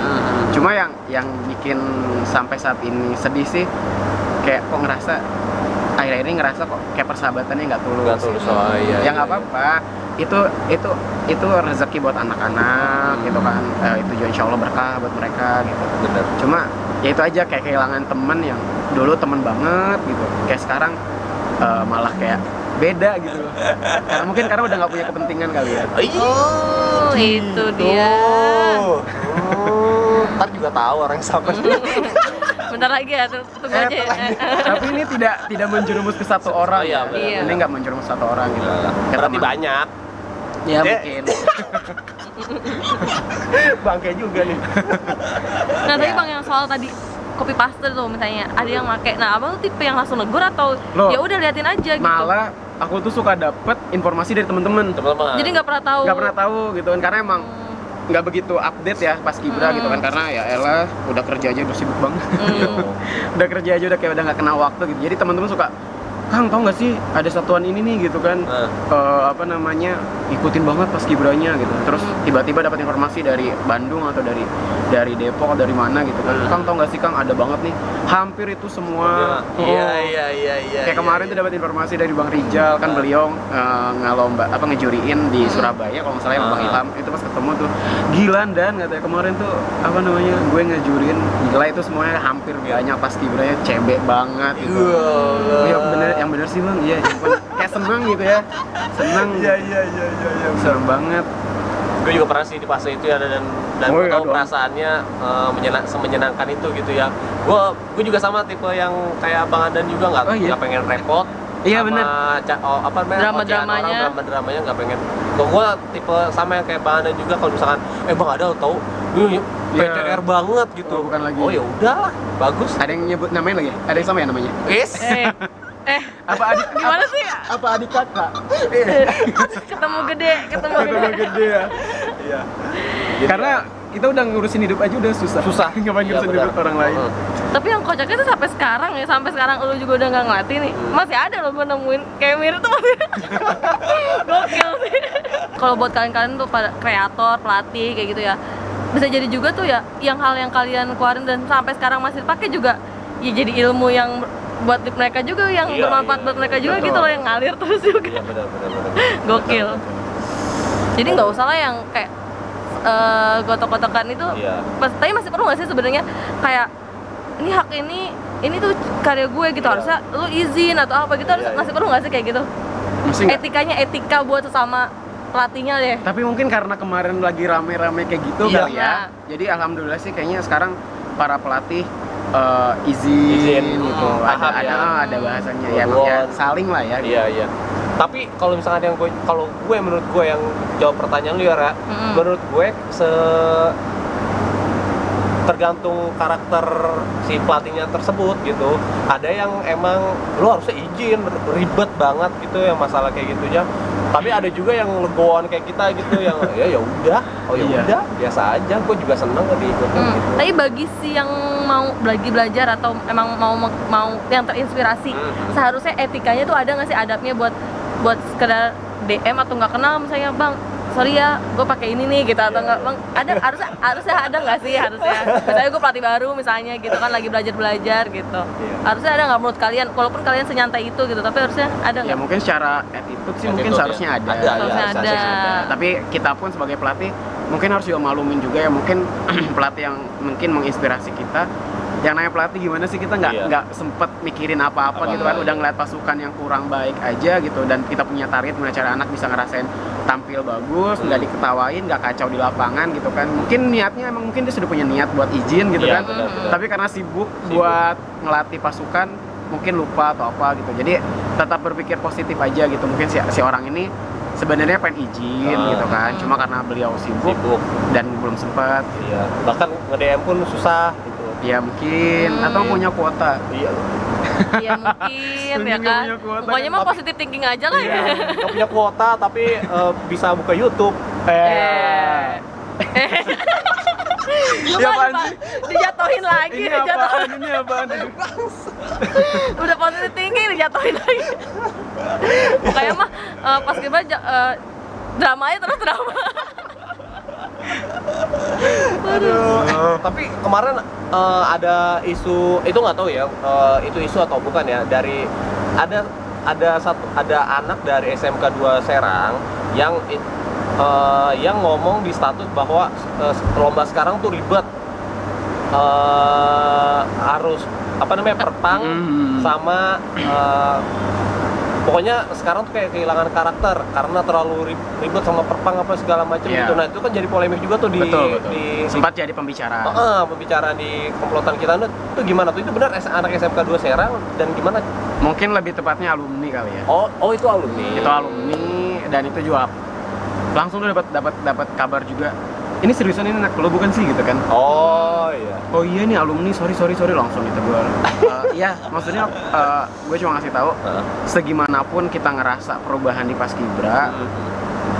Cuma yang bikin sampai saat ini sedih sih, kayak kok ngerasa akhir-akhir ini ngerasa kok kayak persahabatannya nggak tulus. Nggak tulus, oh iya. Ya nggak apa-apa, itu rezeki buat anak-anak gitu kan. Itu juga insya Allah berkah buat mereka gitu. Bener. Cuma ya itu aja, kayak kehilangan temen yang dulu temen banget gitu, kayak sekarang malah kayak beda gitu loh. Karena udah nggak punya kepentingan kali ya. Oh, itu dia. Ntar juga tahu orang siapa. Bentar lagi ya, tunggu aja. Tapi ini tidak menjerumus ke satu orang. Oh, iya, ya. benar. Ini nggak menjerumus satu orang gitu. Kayak Berarti teman. banyak. Ya Dek. mungkin. Bangke juga nih. Nah, tadi Ya. Bang yang soal tadi copy paste tuh misalnya ada yang make. Nah, Abang tuh tipe yang langsung negur atau Loh, ya udah liatin aja gitu. Malah aku tuh suka dapet informasi dari temen-temen. Teman-teman. Jadi nggak pernah tahu. Nggak pernah tahu gitu kan, karena emang nggak begitu update ya pas Kibra gitu kan, karena ya elah udah kerja aja udah sibuk banget. Udah kerja aja udah kayak udah nggak kenal waktu gitu. Jadi teman-teman suka, Kang tau nggak sih ada satuan ini nih gitu kan, apa namanya, ikutin banget pas Kibranya gitu. Terus tiba-tiba dapat informasi dari Bandung atau dari Depok atau dari mana gitu kan, Kang tau nggak sih Kang ada banget nih, hampir itu semua. Iya. Kayak kemarin tuh dapat informasi dari Bang Rijal kan, beliau ngalomba apa ngejuriin di Surabaya kalau nggak salah sama Bang Ilham. Itu pas ketemu tuh, gila Dan katanya kemarin tuh apa namanya, gue ngejuriin, gila itu semuanya hampir banyak pas Kibranya cebek banget gitu. Iya bener, yang bener sih Bang, iya ampun. Kayak seneng gitu ya, seneng. Iya. Seneng banget. Gue juga pernah sih di fase itu ya, dan Oh, gue iya tahu dong. perasaannya semenyenangkan itu gitu ya. Gue juga sama tipe yang kayak Bang Andan juga, nggak Oh, iya. nggak pengen repot. Iya, sama bener. apa namanya, Drama-dramanya. ocehan orang, drama-dramanya nggak pengen. Gue tipe sama yang kayak Bang Andan juga, kalau misalkan Bang ada tahu PCR banget gitu. Oh, bukan lagi. Oh ya udahlah, bagus. Ada yang nyebut namanya lagi? Ada yang sama ya namanya? Yes. Apa adik? Gimana sih? Apa adik kakak? Ketemu gede. Ketemu gede ya. Iya. Karena kita udah ngurusin hidup aja udah susah. Ngapain Iya, ngurusin benar. hidup orang lain? Tapi yang kocaknya tuh sampai sekarang lu juga udah nggak ngelatih nih, masih ada loh gue nemuin kayak mirip tuh masih gokil sih. Kalau buat kalian tuh pada kreator, pelatih kayak gitu ya, bisa jadi juga tuh ya yang hal yang kalian keluarin dan sampai sekarang masih pakai juga ya jadi ilmu yang buat mereka juga, yang Iya, bermanfaat iya. buat mereka juga Betul. gitu loh, yang ngalir terus juga. Iya benar. Gokil. Jadi nggak usah lah yang kayak gotok-gotokan itu. Iya. Tapi masih perlu nggak sih sebenarnya kayak ini hak ini tuh karya gue gitu, Iya. harusnya lu izin atau apa gitu, harus Iya, masih perlu nggak sih kayak gitu? Masih nggak? Etika buat sesama pelatihnya deh. Tapi mungkin karena kemarin lagi rame-rame kayak gitu Iya. kali ya. Jadi alhamdulillah sih kayaknya sekarang para pelatih izin gitu. Paham ya. Ada bahasanya ya, Go ya on. saling lah ya. Iya. Tapi kalau misalkan kalau gue menurut gue yang jawab pertanyaan lu ya, Ra, menurut gue tergantung karakter si pelatihnya tersebut gitu. Ada yang emang lu harusnya izin, ribet banget gitu yang masalah kayak gitunya. Tapi ada juga yang legoan kayak kita gitu yang ya udah, Iya. udah biasa aja. Gue juga seneng tadi ikut gitu. Tapi bagi si yang mau lagi belajar atau emang mau yang terinspirasi, seharusnya etikanya tuh ada nggak sih, adabnya buat sekedar DM atau nggak kenal misalnya, bang sorry ya gue pakai ini nih gitu, atau nggak bang, ada harusnya ada nggak sih, harusnya misalnya gue pelatih baru misalnya gitu kan, lagi belajar gitu, harusnya ada nggak menurut kalian, walaupun kalian senyantai itu gitu, tapi harusnya ada Ya nggak? mungkin secara attitude sih mungkin Attitude, seharusnya ya. ada. Seharusnya ada. Tapi kita pun sebagai pelatih mungkin harus juga maklumin juga ya, mungkin pelatih yang mungkin menginspirasi kita. Yang namanya pelatih gimana sih, kita Iya. nggak sempet mikirin apa-apa gitu kan, Iya. udah ngeliat pasukan yang kurang baik aja gitu, dan kita punya target gimana cara anak bisa ngerasain tampil bagus, nggak diketawain, nggak kacau di lapangan gitu kan. Mungkin niatnya emang mungkin dia sudah punya niat buat izin gitu Iya, kan, benar. tapi karena sibuk buat ngelatih pasukan mungkin lupa atau apa gitu. Jadi tetap berpikir positif aja gitu, mungkin si orang ini sebenarnya pengen izin gitu kan, cuma karena beliau sibuk dan belum sempat. Iya. Bahkan nge-DM pun susah gitu. Ya mungkin, atau punya kuota. Iya. Iya mungkin ya Nggak kan, punya kuota, pokoknya mah tapi- positive thinking aja lah ya. Nggak punya kuota tapi bisa buka YouTube. Lu Ya, kan apaan Pak, sih? dijatuhin lagi, Ini dijatuhin. apaan? Ini apaan? Udah positive thinking dijatuhin lagi. Pokoknya mah pas kita dramanya terus drama. Tapi kemarin ada isu, itu nggak tahu ya, itu isu atau bukan ya, dari ada anak dari SMK 2 Serang yang ngomong di status bahwa lomba sekarang tuh ribet, harus perpang sama pokoknya sekarang tuh kayak kehilangan karakter karena terlalu ribet sama perpang apa segala macam Iya. gitu. Nah itu kan jadi polemik juga tuh Betul. di Sempat jadi pembicaraan. pembicaraan di komplotan kita. Nah, itu gimana tuh? Itu benar anak SMK 2 Serang dan gimana? Mungkin lebih tepatnya alumni kali ya. Oh itu alumni. Itu alumni, dan itu juga langsung tuh dapat kabar juga. Ini seriusan ini anak lo bukan sih gitu kan? Oh iya. Oh iya nih alumni, sorry langsung ditegur. Iya, maksudnya gue cuma ngasih tahu segimanapun kita ngerasa perubahan di Paskibra,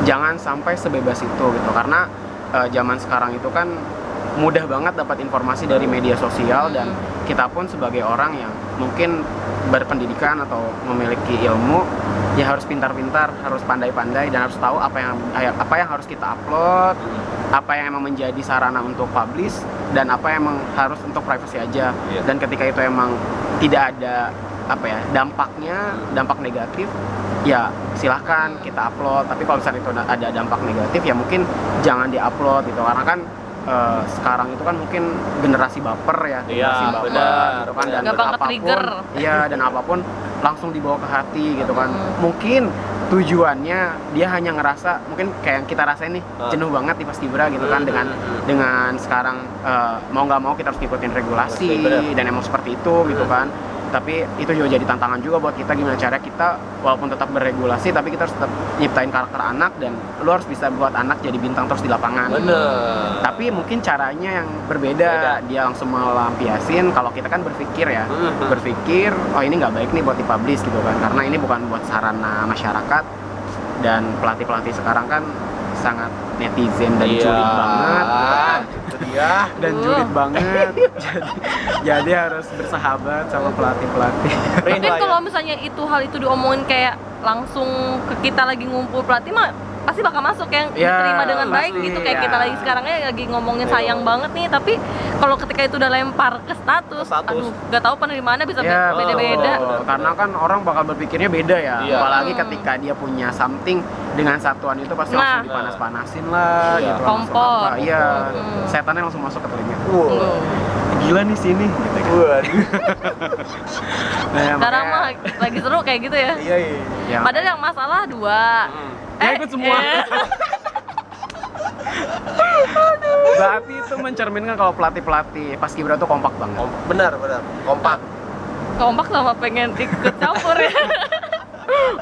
jangan sampai sebebas itu gitu, karena zaman sekarang itu kan mudah banget dapat informasi dari media sosial, dan kita pun sebagai orang yang mungkin berpendidikan atau memiliki ilmu ya harus pintar-pintar, harus pandai-pandai, dan harus tahu apa yang harus kita upload, apa yang emang menjadi sarana untuk publish, dan apa yang emang harus untuk privacy aja. Dan ketika itu emang tidak ada dampak negatif, ya silahkan kita upload. Tapi kalau misalnya itu ada dampak negatif, ya mungkin jangan diupload gitu, karena kan sekarang itu kan mungkin generasi baper ya, generasi baper benar, gitu kan, dan gampang apapun, ke-trigger. iya, dan apapun langsung dibawa ke hati gitu kan. Mungkin tujuannya dia hanya ngerasa, mungkin kayak yang kita rasain nih, jenuh banget di Paskibra gitu kan, dengan sekarang mau nggak mau kita harus ngikutin regulasi, dan emang seperti itu gitu kan. Tapi itu juga jadi tantangan juga buat kita, gimana cara kita walaupun tetap beregulasi tapi kita harus tetap nyiptain karakter anak, dan lu harus bisa buat anak jadi bintang terus di lapangan. Bener. Tapi mungkin caranya yang berbeda. Dia langsung melampiasin. Kalau kita kan berpikir ya, berpikir oh ini nggak baik nih buat dipublish gitu kan, karena ini bukan buat sarana masyarakat, dan pelatih sekarang kan sangat netizen dan julid banget. Itu dia. Dan julid banget. jadi harus bersahabat sama pelatih. Mungkin kalau misalnya hal itu diomongin kayak langsung ke kita lagi ngumpul pelatih mah pasti bakal masuk yang diterima dengan baik pasti, gitu, kayak kita lagi sekarang lagi ngomongin sayang banget nih, tapi kalau ketika itu udah lempar ke status. Aduh, nggak tahu penerimaannya bisa beda-beda. Karena kan orang bakal berpikirnya beda ya. Apalagi ketika dia punya something dengan satuan itu pasti langsung dipanas-panasin lah gitu. Kompor. Iya. Setannya langsung masuk ke telinga. Gila nih sini gitu. Sekarang mah lagi seru kayak gitu ya. Iya. Padahal yang masalah 2. Ikut semua. Berarti itu mencerminkan kalau pelatih paskibra tuh kompak banget. Benar. Kompak sama pengen ikut campur ya.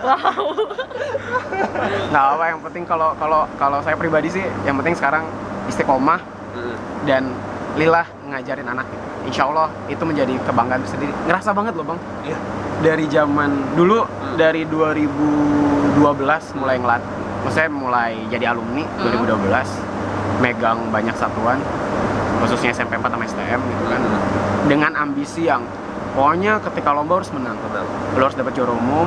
Wow. Nggak apa, yang penting kalau saya pribadi sih yang penting sekarang istiqomah dan lillah ngajarin anak gitu. Insya Allah itu menjadi kebanggaan sendiri. Ngerasa banget loh bang. Iya. Dari zaman dulu, dari 2012 mulai maksudnya mulai jadi alumni 2012, megang banyak satuan, khususnya SMP 4 sama STM gitu kan, dengan ambisi yang pokoknya ketika lomba harus menang. Lu harus dapat juara umum,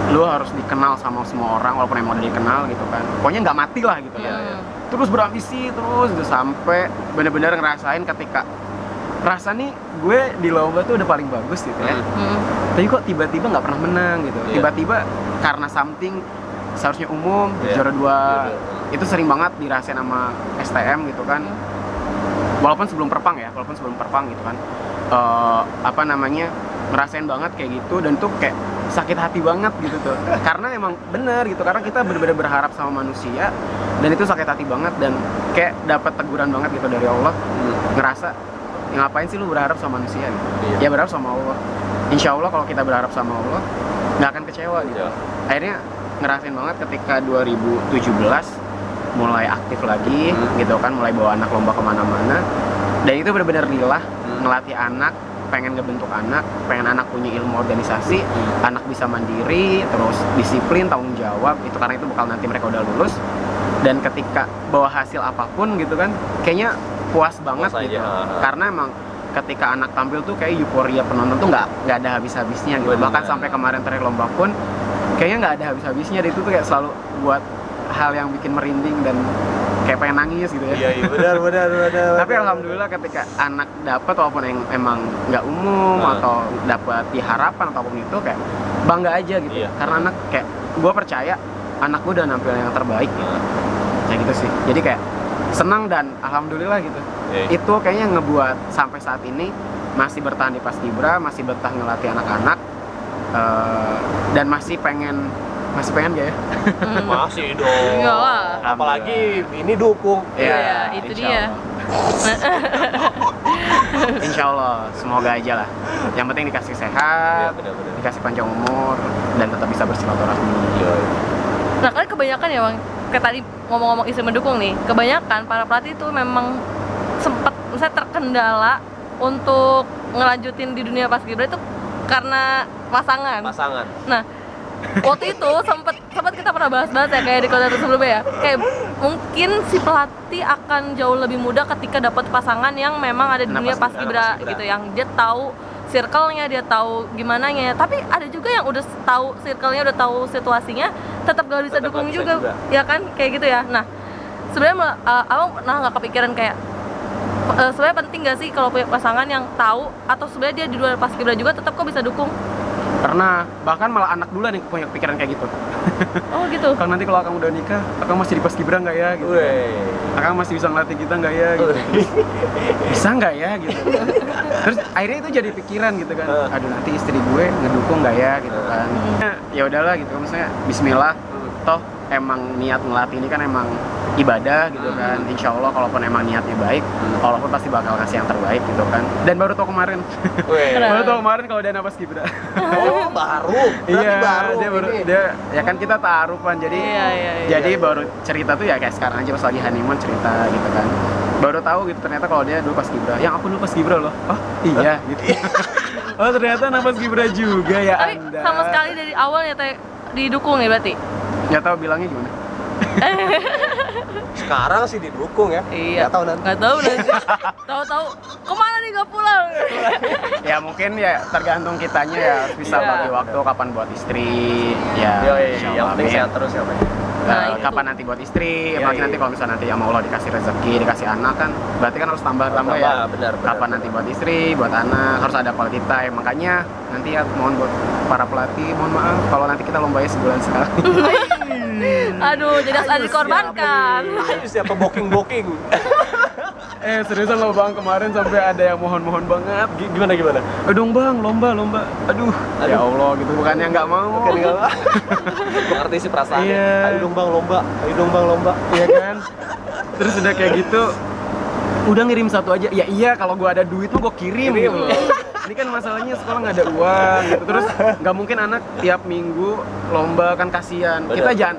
lu harus dikenal sama semua orang walaupun emang udah dikenal gitu kan, pokoknya nggak mati lah gitu kan. Terus berambisi terus sampai bener-bener ngerasain ketika rasa nih gue di lomba tuh udah paling bagus gitu ya, tapi kok tiba-tiba nggak pernah menang gitu. Tiba-tiba karena something seharusnya umum juara 2 itu sering banget dirasain sama STM gitu kan, walaupun sebelum perpang gitu kan, ngerasain banget kayak gitu, dan tuh kayak sakit hati banget gitu tuh. Karena emang bener gitu, karena kita bener-bener berharap sama manusia, dan itu sakit hati banget, dan kayak dapat teguran banget gitu dari Allah. Ngerasa ngapain sih lu berharap sama manusia gitu? Ya berharap sama Allah. Insya Allah kalau kita berharap sama Allah nggak akan kecewa gitu. Akhirnya ngerasain banget ketika 2017 mulai aktif lagi gitu kan, mulai bawa anak lomba kemana-mana, dan itu benar-benar lillah ngelatih anak, pengen ngebentuk anak, pengen anak punya ilmu organisasi, anak bisa mandiri, terus disiplin, tanggung jawab itu, karena itu bakal nanti mereka udah lulus, dan ketika bawa hasil apapun gitu kan kayaknya puas banget gitu. Karena emang ketika anak tampil tuh kayak euforia penonton tuh nggak ada habis-habisnya gitu. Bahkan sampai kemarin terakhir lomba pun kayaknya nggak ada habis-habisnya, dan itu tuh kayak selalu buat hal yang bikin merinding dan kayak pengen nangis gitu ya. Iya benar. Tapi alhamdulillah ketika anak dapat walaupun yang emang nggak umum atau dapat diharapan ataupun itu kayak bangga aja gitu. Karena anak kayak gue percaya anak gue udah nampil yang terbaik gitu. Kayak gitu sih. Jadi kayak senang dan alhamdulillah gitu. Itu kayaknya ngebuat sampai saat ini masih bertahan di paskibra, masih betah ngelatih anak-anak, dan masih pengen gak ya? Masih dong. Iyalah. Apalagi ini dukung. Iya, itu dia. Insya Allah, semoga aja lah. Yang penting dikasih sehat, dikasih panjang umur, dan tetap bisa bersilaturahmi. Nah, kan kebanyakan ya bang, kayak tadi ngomong-ngomong istri mendukung nih, kebanyakan para pelatih itu memang sempat misalnya terkendala untuk ngelanjutin di dunia paskibra itu karena pasangan. Nah, waktu itu sempat kita pernah bahas-bahas ya kayak di konten sebelumnya ya, kayak mungkin si pelatih akan jauh lebih mudah ketika dapat pasangan yang memang ada di dunia paskibra gitu, yang dia tahu circle-nya, dia tahu gimana nya. Tapi ada juga yang udah tahu circle-nya, udah tahu situasinya, tetap gak bisa dukung juga, ya kan, kayak gitu ya. Nah, sebenarnya abang pernah nggak kepikiran kayak sebenarnya penting gak sih kalau punya pasangan yang tahu, atau sebenarnya dia di luar paskibra juga tetap kok bisa dukung? Pernah, bahkan malah anak duluan yang punya pikiran kayak gitu. Oh gitu. Kang, nanti kalau Akang udah nikah, Akang masih di paskibra nggak ya gitu. Akang masih bisa ngelatih kita nggak ya gitu. Bisa nggak ya gitu. Terus akhirnya itu jadi pikiran gitu kan. Aduh, nanti istri gue ngedukung nggak ya gitu kan. Ya udahlah gitu, misalnya bismillah, toh emang niat ngelatih ini kan emang ibadah gitu kan. Insya Allah kalaupun emang niatnya baik, walaupun pasti bakal kasih yang terbaik gitu kan. Dan baru tau kemarin, baru tau kemarin kalau dia napas Gibra. Oh baru, Iya, baru dia baru ini. dia ya kan kita ta'arufan jadi jadi baru cerita tuh ya kayak sekarang aja pas lagi honeymoon cerita gitu kan. Baru tahu gitu ternyata kalau dia dulu pas Gibra. Yang aku dulu pas Gibra loh. Oh iya gitu. Oh ternyata napas Gibra juga ya Tapi Anda. sama sekali dari awal ya teh didukung ya berarti. Nggak tahu bilangnya gimana. Sekarang sih didukung ya. Iya. Nggak tahu nanti. Nggak tahu nanti. Tahu-tahu kemana nih gak pulang? Ya mungkin ya tergantung kitanya ya bisa Iya. bagi waktu kapan buat istri ya. Insya Yang Allah, penting amin. sehat terus ya, Pak. Nah, itu. Kapan nanti buat istri, Iya, apalagi iya. nanti kalau misalnya nanti sama Allah dikasih rezeki, dikasih anak kan, berarti kan harus tambah ya. Benar. Kapan nanti buat istri, buat anak, harus ada quality time. Makanya nanti ya mohon buat para pelatih, mohon maaf kalau nanti kita lombanya sebulan sekali. Aduh, jadi harus ada dikorbankan. Siapa booking? Seriusan loh bang, kemarin sampai ada yang mohon-mohon banget. Gimana? Dong bang, lomba. Aduh, ya Allah gitu, bukannya nggak mau. Mengerti sih perasaan. Iya. Ayo dong bang lomba. Iya kan? Terus udah kayak gitu, udah ngirim satu aja. Ya iya, kalau gua ada duit tuh gua kirim gitu loh. Ini kan masalahnya sekolah nggak ada uang gitu. Terus nggak mungkin anak tiap minggu lomba kan kasihan. Kita Bener. jangan.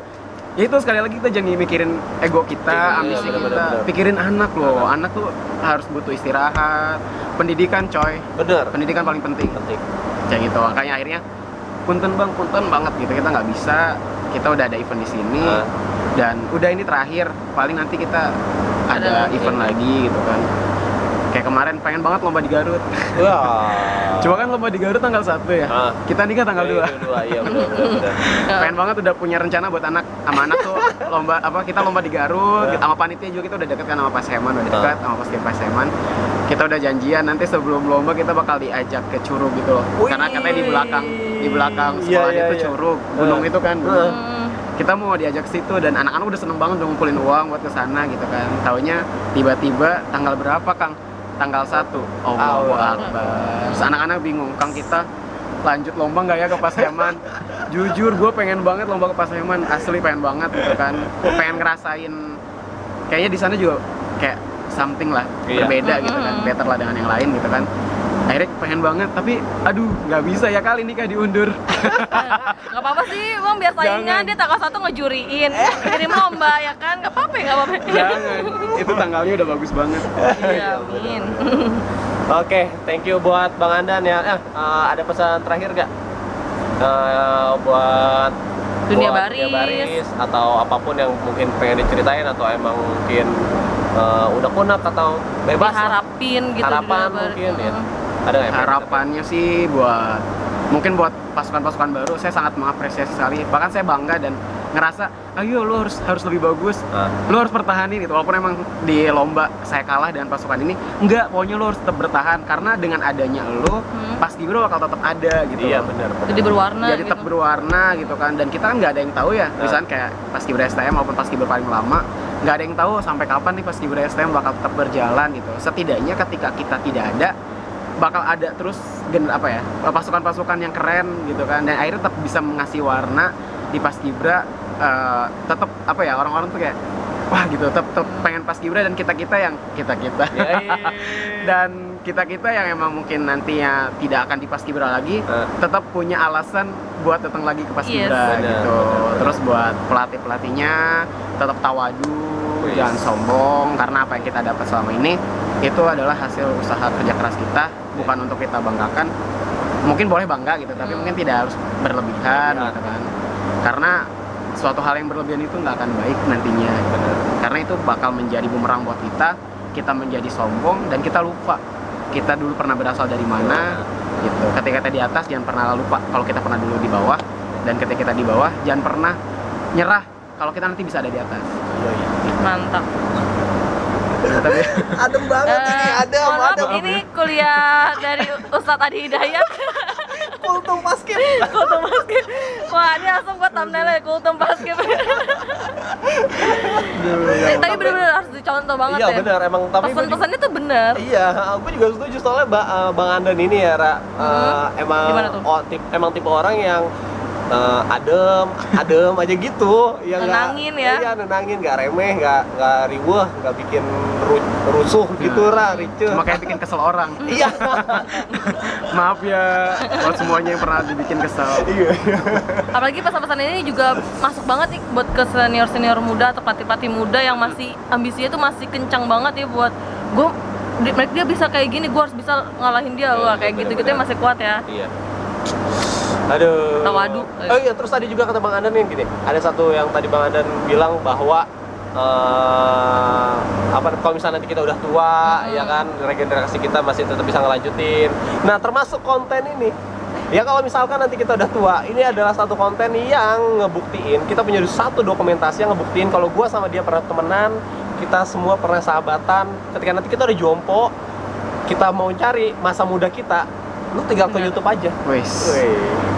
Ya itu sekali lagi kita jangan mikirin ego kita, Iya, ambisi bener, kita. bener. Pikirin anak loh. Anak tuh harus butuh istirahat. Pendidikan coy. Bener. Pendidikan paling penting. Penting. Kayak gitu. Makanya akhirnya punten banget gitu. Kita nggak bisa. Kita udah ada event di sini. Dan udah ini terakhir. Paling nanti kita ada lagi. event lagi gitu kan. Kayak kemarin pengen banget lomba di Garut. Wah. Cuma kan lomba di Garut tanggal 1 ya. Kita nikah tanggal 2. Iya benar. Pengen banget udah punya rencana buat anak sama anak tuh lomba kita lomba di Garut sama panitia juga kita udah deket kan sama Pas Heman udah dekat sama Pas Heman. Kita udah janjian nanti sebelum lomba kita bakal diajak ke Curug gitu loh. Wih. Karena katanya di belakang sekolah Iya, itu iya. Curug, gunung itu kan. Gunung. Hmm. Kita mau diajak ke situ dan anak-anak udah seneng banget udah ngumpulin uang buat kesana gitu kan. Taunya tiba-tiba tanggal berapa Kang? Tanggal 1. Allahu Akbar. Terus anak-anak bingung, Kang kita lanjut lomba nggak ya ke Pas Heman? Jujur gue pengen banget lomba ke Pas Heman, asli pengen banget gitu kan. Pengen ngerasain kayaknya di sana juga kayak something lah Iya. berbeda gitu kan, better lah dengan yang lain gitu kan. Akhirnya pengen banget, tapi aduh nggak bisa ya kali nikah diundur. Gak apa-apa sih, Bang, biasanya Jangan. dia tanggal 1 ngejuriin kirim lomba ya kan, gak apa-apa. Jangan, itu tanggalnya udah bagus banget. Iya, amin. Oke, thank you buat Bang Andan ya. Ada pesan terakhir gak? Buat Dunia buat baris. atau apapun yang mungkin pengen diceritain atau emang mungkin udah kunak atau bebas lah. Diharapin gitu. Harapan dunia baris. mungkin ya. Ada nggak yang Harapannya sih mungkin buat pasukan-pasukan baru saya sangat mengapresiasi sekali, bahkan saya bangga dan ngerasa ayo lo harus lebih bagus, lo harus pertahanin gitu walaupun emang di lomba saya kalah dengan pasukan ini, enggak, pokoknya lo harus tetap bertahan karena dengan adanya lo Pas Gibra bakal tetap ada gitu. Iya loh. benar. Jadi berwarna Jadi tetap berwarna gitu kan, dan kita kan nggak ada yang tahu ya misalnya kayak Pas Gibra STM maupun Pas Gibra paling lama nggak ada yang tahu sampai kapan nih Pas Gibra STM bakal tetap berjalan gitu. Setidaknya ketika kita tidak ada bakal ada terus pasukan-pasukan yang keren gitu kan, dan akhirnya tetap bisa mengasih warna di Pas Gibra. Tetap orang-orang tuh kayak wah gitu, tetap pengen Pas Gibra, dan kita yang dan kita yang emang mungkin nantinya tidak akan di Pas Gibra lagi tetap punya alasan buat datang lagi ke Pas Gibra gitu. Terus buat pelatihnya tetap tawadu, jangan sombong, karena apa yang kita dapat selama ini itu adalah hasil usaha kerja keras kita, bukan untuk kita banggakan. Mungkin boleh bangga gitu, tapi mungkin tidak harus berlebihan gitu kan, karena suatu hal yang berlebihan itu nggak akan baik nantinya gitu. Karena itu bakal menjadi bumerang buat kita menjadi sombong dan kita lupa kita dulu pernah berasal dari mana gitu. Ketika kita di atas jangan pernah lupa kalau kita pernah dulu di bawah, dan ketika kita di bawah jangan pernah nyerah kalau kita nanti bisa ada di atas. Mantap. Tapi Adem banget ini, Mohon maaf, ini kuliah dari Ustadz Adi Hidayat. Kultum Paskib. Kultum Paskib. Wah, ini langsung buat thumbnailnya Kultum Paskib. Tapi bener-bener harus dicontoh banget Iya ya. benar, emang tapi Pesan-pesannya tuh bener. Iya, aku juga setuju soalnya Bang Andan ini ya, Ra. Gimana tuh? Emang tipe orang yang adem aja gitu, ya Nenangin ya. Iya, nenangin, nggak remeh, nggak riweh, nggak bikin rusuh gitu, ricuh. Cuma kayak bikin kesel orang. Iya. Maaf ya buat semuanya yang pernah dibikin kesel. Iya. Apalagi pesan-pesan ini juga masuk banget nih buat ke senior-senior muda atau pelatih-pelatih muda yang masih ambisinya tuh masih kencang banget ya buat gue, dia bisa kayak gini, gue harus bisa ngalahin dia. Wah, kayak gitu-gitu yang masih kuat ya. Iya. Aduh. Tawadu. Oh iya, terus tadi juga kata Bang Andan nih gini. Ada satu yang tadi Bang Andan bilang bahwa kalau misalnya nanti kita udah tua, ya kan, regenerasi kita masih tetap bisa ngelanjutin. Nah, termasuk konten ini. Ya kalau misalkan nanti kita udah tua, ini adalah satu konten yang ngebuktiin, kita punya satu dokumentasi yang ngebuktiin kalau gua sama dia pernah temenan, kita semua pernah sahabatan. Ketika nanti kita udah jompo, kita mau cari masa muda kita, lu tinggal ke YouTube aja. Wes.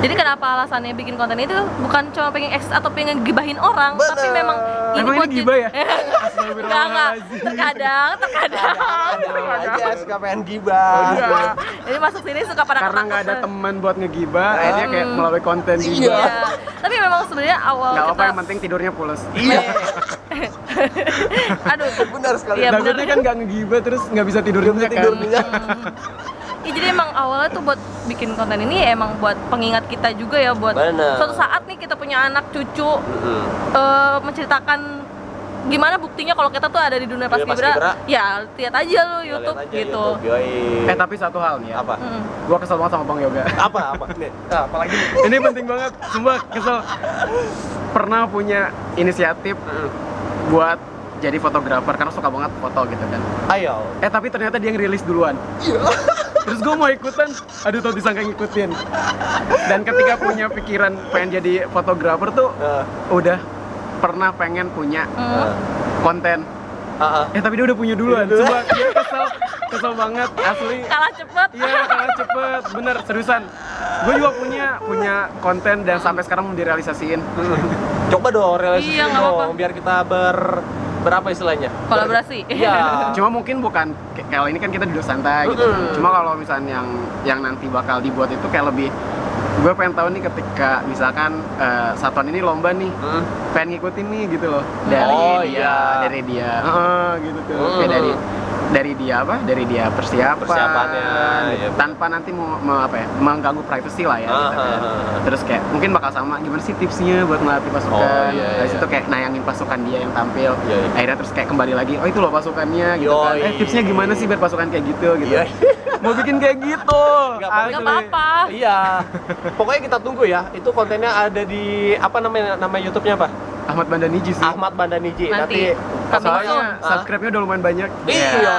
Jadi kenapa alasannya bikin konten itu bukan cuma pengen eksis atau pengen gibahin orang, Bener. tapi memang Emang ini buat gibah ya? Enggak. Terkadang. Aja suka pengen gibah. Iya. Jadi masuk sini suka pada Karena nggak ada teman buat ngegibah, akhirnya kayak melalui konten Iya. gibah. Iya. Tapi memang sebenarnya awal Nggak apa, kita yang penting tidurnya pules. Iya. aduh, Benar sekali. Iya, bener. Takutnya kan nggak ngegibah terus nggak bisa tidur Nggak bisa kan. tidur nyenyak. Ya, jadi emang awalnya tuh buat bikin konten ini emang buat pengingat kita juga ya, buat Bener. suatu saat nih kita punya anak cucu menceritakan gimana buktinya kalau kita tuh ada di dunia Dunia paskibra. paskibra. Ya lihat aja lo Ya, YouTube lihat aja gitu. YouTube, yoi. Tapi satu hal nih ya. Apa? Gua kesel banget sama Bang Yoga. Apa? Nih, apalagi Ini penting banget, sumpah kesel. Pernah punya inisiatif buat jadi fotografer karena suka banget foto gitu kan. Ayo. Tapi ternyata dia ngerilis duluan. Terus gue mau ikutan, aduh tau disangka ngikutin. Dan ketika punya pikiran pengen jadi fotografer tuh udah pernah pengen punya konten. Tapi dia udah punya duluan. Sumpah dia kesel banget asli. Kalah cepet. Iya, kalah cepet, bener, seriusan. Gue juga punya konten dan sampai sekarang belum direalisasiin. Coba dong realisasiin Iya, nggak dong, apa-apa. biar kita berapa istilahnya? Kolaborasi. Iya. Cuma mungkin bukan kalau ini kan kita duduk santai gitu. Cuma kalau misalnya yang nanti bakal dibuat itu kayak lebih, gue pengen tahu nih ketika misalkan satuan ini lomba nih, pengen ngikutin nih gitu loh dari dia gitu tuh. Kayak dari dia Persiapannya, ya. tanpa nanti mau apa ya, mengganggu privacy lah ya gitu kan. Terus kayak mungkin bakal sama gimana sih tipsnya buat melatih pasukan. Dari situ kayak nayangin pasukan dia yang tampil. Akhirnya terus kayak kembali lagi, oh itu loh pasukannya gitu kan. Tipsnya gimana sih biar pasukan kayak gitu. Mau bikin kayak gitu. Nggak Nggak apa-apa. Iya. Pokoknya kita tunggu ya. Itu kontennya ada di apa nama YouTube-nya apa? Ahmad Bandaniji sih. Ahmad Bandaniji. Nanti kami Soalnya subscribe-nya udah lumayan banyak. Iya.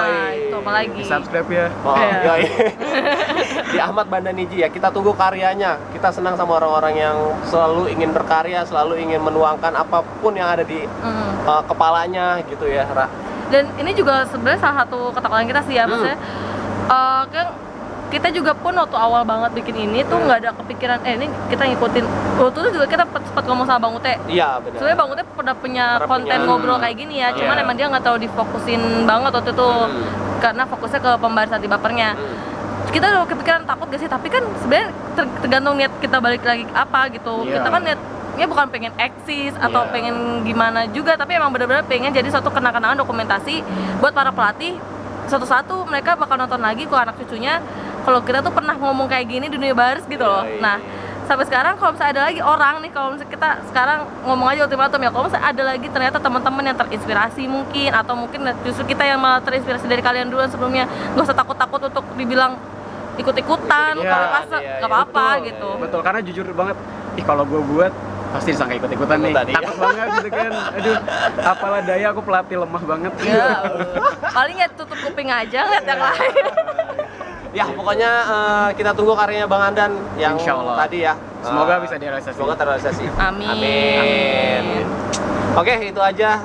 Itu apa lagi? Di subscribe ya. Oh, yoi. Di Ahmad Bandaniji ya, kita tunggu karyanya. Kita senang sama orang-orang yang selalu ingin berkarya, selalu ingin menuangkan apapun yang ada di kepalanya gitu ya, Ra. Dan ini juga sebenarnya salah satu ketakutan kita sih ya, maksudnya kan kita juga pun waktu awal banget bikin ini tuh nggak ada kepikiran ini kita ngikutin. Waktu itu juga kita sempat ngomong sama Bang Ute. Iya, benar. Sebenarnya Bang Ute pernah punya konten ngobrol kayak gini ya, cuman emang dia nggak terlalu difokusin banget waktu itu karena fokusnya ke pembahasan hati bapernya. Kita udah kepikiran takut gak sih, tapi kan sebenarnya tergantung niat kita balik lagi apa gitu. Kita kan niatnya bukan pengen eksis atau pengen gimana juga, tapi emang benar-benar pengen jadi suatu kenang-kenangan dokumentasi buat para pelatih. Suatu mereka bakal nonton lagi ke anak cucunya kalau kita tuh pernah ngomong kayak gini di dunia baris gitu loh. Nah, sampai sekarang kalau misalnya ada lagi orang nih, kalau misalnya kita sekarang ngomong aja ultimatum ya, kalau misalnya ada lagi ternyata teman-teman yang terinspirasi mungkin, atau mungkin justru kita yang malah terinspirasi dari kalian duluan sebelumnya, nggak usah takut-takut untuk dibilang ikut-ikutan, kalau pas nggak apa-apa gitu. Betul, karena jujur banget, kalau gue buat pasti disangka ikut-ikutan nih. Takut banget gitu kan. Aduh, apalah daya aku pelatih lemah banget. Paling ya tutup kuping aja, lihat yang lain. Ya, pokoknya kita tunggu karyanya Bang Andan yang tadi ya. Semoga bisa direalisasi. Semoga terrealisasi. Amin. Oke, itu aja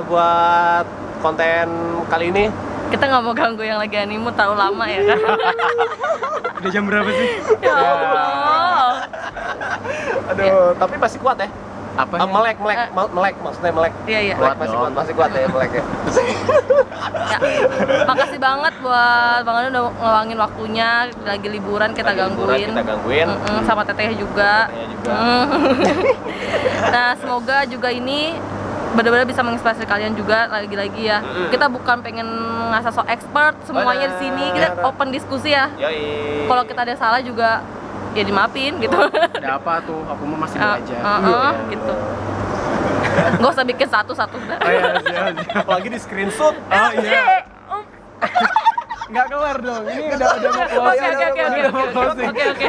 buat konten kali ini. Kita nggak mau ganggu yang lagi animu terlalu lama ya kan. Udah jam berapa sih? Ya Allah. Aduh, tapi pasti kuat ya. Apa? Melek maksudnya melek. Iya. Melek masih kuat ya melek ya. Ya, makasih banget buat Bang Andan udah ngeluangin waktunya, lagi liburan kita gangguin. Sama Teteh juga. Nah, semoga juga ini benar-benar bisa menginspirasi kalian juga lagi-lagi ya. Kita bukan pengen ngasah so expert semuanya di sini, kita open diskusi ya. Kalau kita ada salah juga ya dimaafin gitu. Ada apa tuh? Aku mau masih belajar. Gitu. Nggak usah bikin satu-satu dah. Oh iya, siap. Apalagi di screenshot. Oh iya. Nggak keluar dong. Ini udah mau closing. Oke.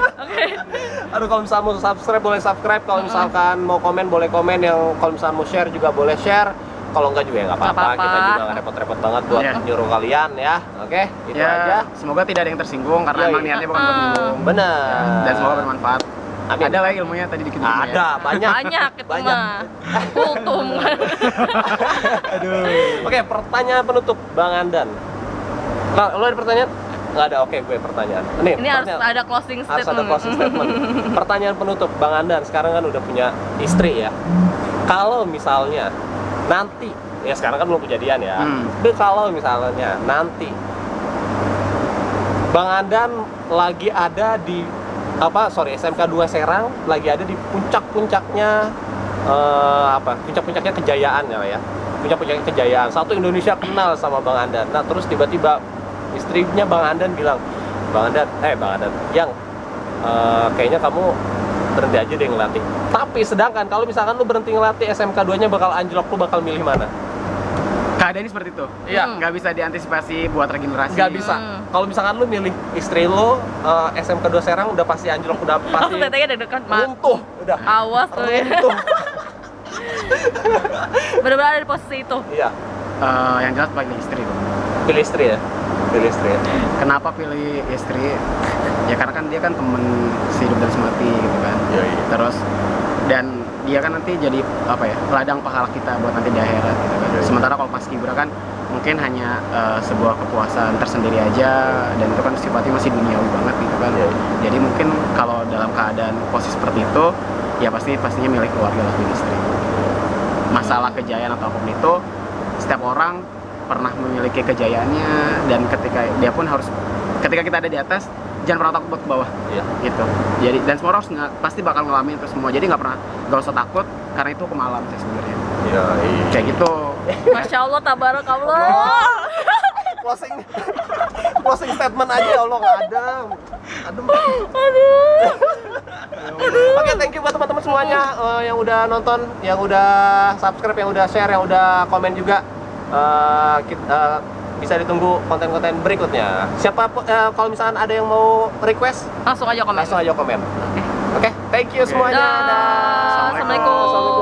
Aduh, kalau misalnya mau subscribe boleh subscribe, kalau misalkan mau komen boleh komen, yang kalau misalkan mau share juga boleh share. Kalau enggak juga ya nggak apa-apa, kita juga nggak repot-repot banget buat nyuruh kalian ya. Oke, itu aja. Semoga tidak ada yang tersinggung karena emang niatnya bukan buat menyinggung. Benar. Dan semoga bermanfaat. Amin. Ada lah ilmunya tadi dikit-dikit ya. Ada, banyak itu mah. Kultum. Aduh. Oke, pertanyaan penutup Bang Andan. Nah, lo ada pertanyaan? Nggak ada, oke, gue pertanyaan. Ini harus ada closing statement. Harus ada closing statement. Pertanyaan penutup Bang Andan, sekarang kan udah punya istri ya. Kalau misalnya nanti, ya sekarang kan belum kejadian ya. Tapi kalau misalnya nanti Bang Andan lagi ada di SMK 2 Serang, lagi ada di puncak-puncaknya puncak-puncaknya kejayaan ya. Puncak-puncaknya kejayaan. Satu Indonesia kenal sama Bang Andan. Nah, terus tiba-tiba istrinya Bang Andan bilang, Bang Andan, yang kayaknya kamu berhenti aja deh ngelatih. Tapi sedangkan kalau misalkan lu berhenti ngelatih, SMK 2-nya bakal anjlok, lu bakal milih mana? Keadaannya seperti itu. Iya. Nggak bisa diantisipasi buat regenerasi. Nggak bisa. Kalau misalkan lu milih istri lu, SMK 2 Serang udah pasti anjlok, udah pasti Tetehnya deg-degan, runtuh, udah. Awas tuh ya. Runtuh. Benar-benar ada di posisi itu. Iya. Yang jelas pilih istri. Pilih istri ya. Kenapa pilih istri? Ya karena kan dia kan temen sehidup dan semati gitu kan. Iya. Terus dan dia kan nanti jadi ladang pahala kita buat nanti di akhirat gitu kan. Sementara kalau paskibra kan mungkin hanya sebuah kepuasan tersendiri aja, dan itu kan sifatnya masih duniawi banget gitu kan. Jadi mungkin kalau dalam keadaan posisi seperti itu ya pastinya milih keluarga lah, milih istri. Masalah kejayaan atau apapun itu, setiap orang pernah memiliki kejayaannya, dan ketika dia pun harus, ketika kita ada di atas, jangan pernah takut buat ke bawah. Gitu. Jadi dan semua orang pasti bakal ngalamin itu semua. Jadi nggak usah takut, karena itu kemalam sih sebenarnya. Kayak gitu. Masya Allah, tabarakallah. Closing statement aja, ya Allah, nggak ada. Aduh. Oke, thank you buat teman-teman semuanya yang udah nonton, yang udah subscribe, yang udah share, yang udah komen juga. Bisa ditunggu konten-konten berikutnya. Kalau misalkan ada yang mau request, Langsung aja komen. Oke, thank you semuanya. Assalamualaikum.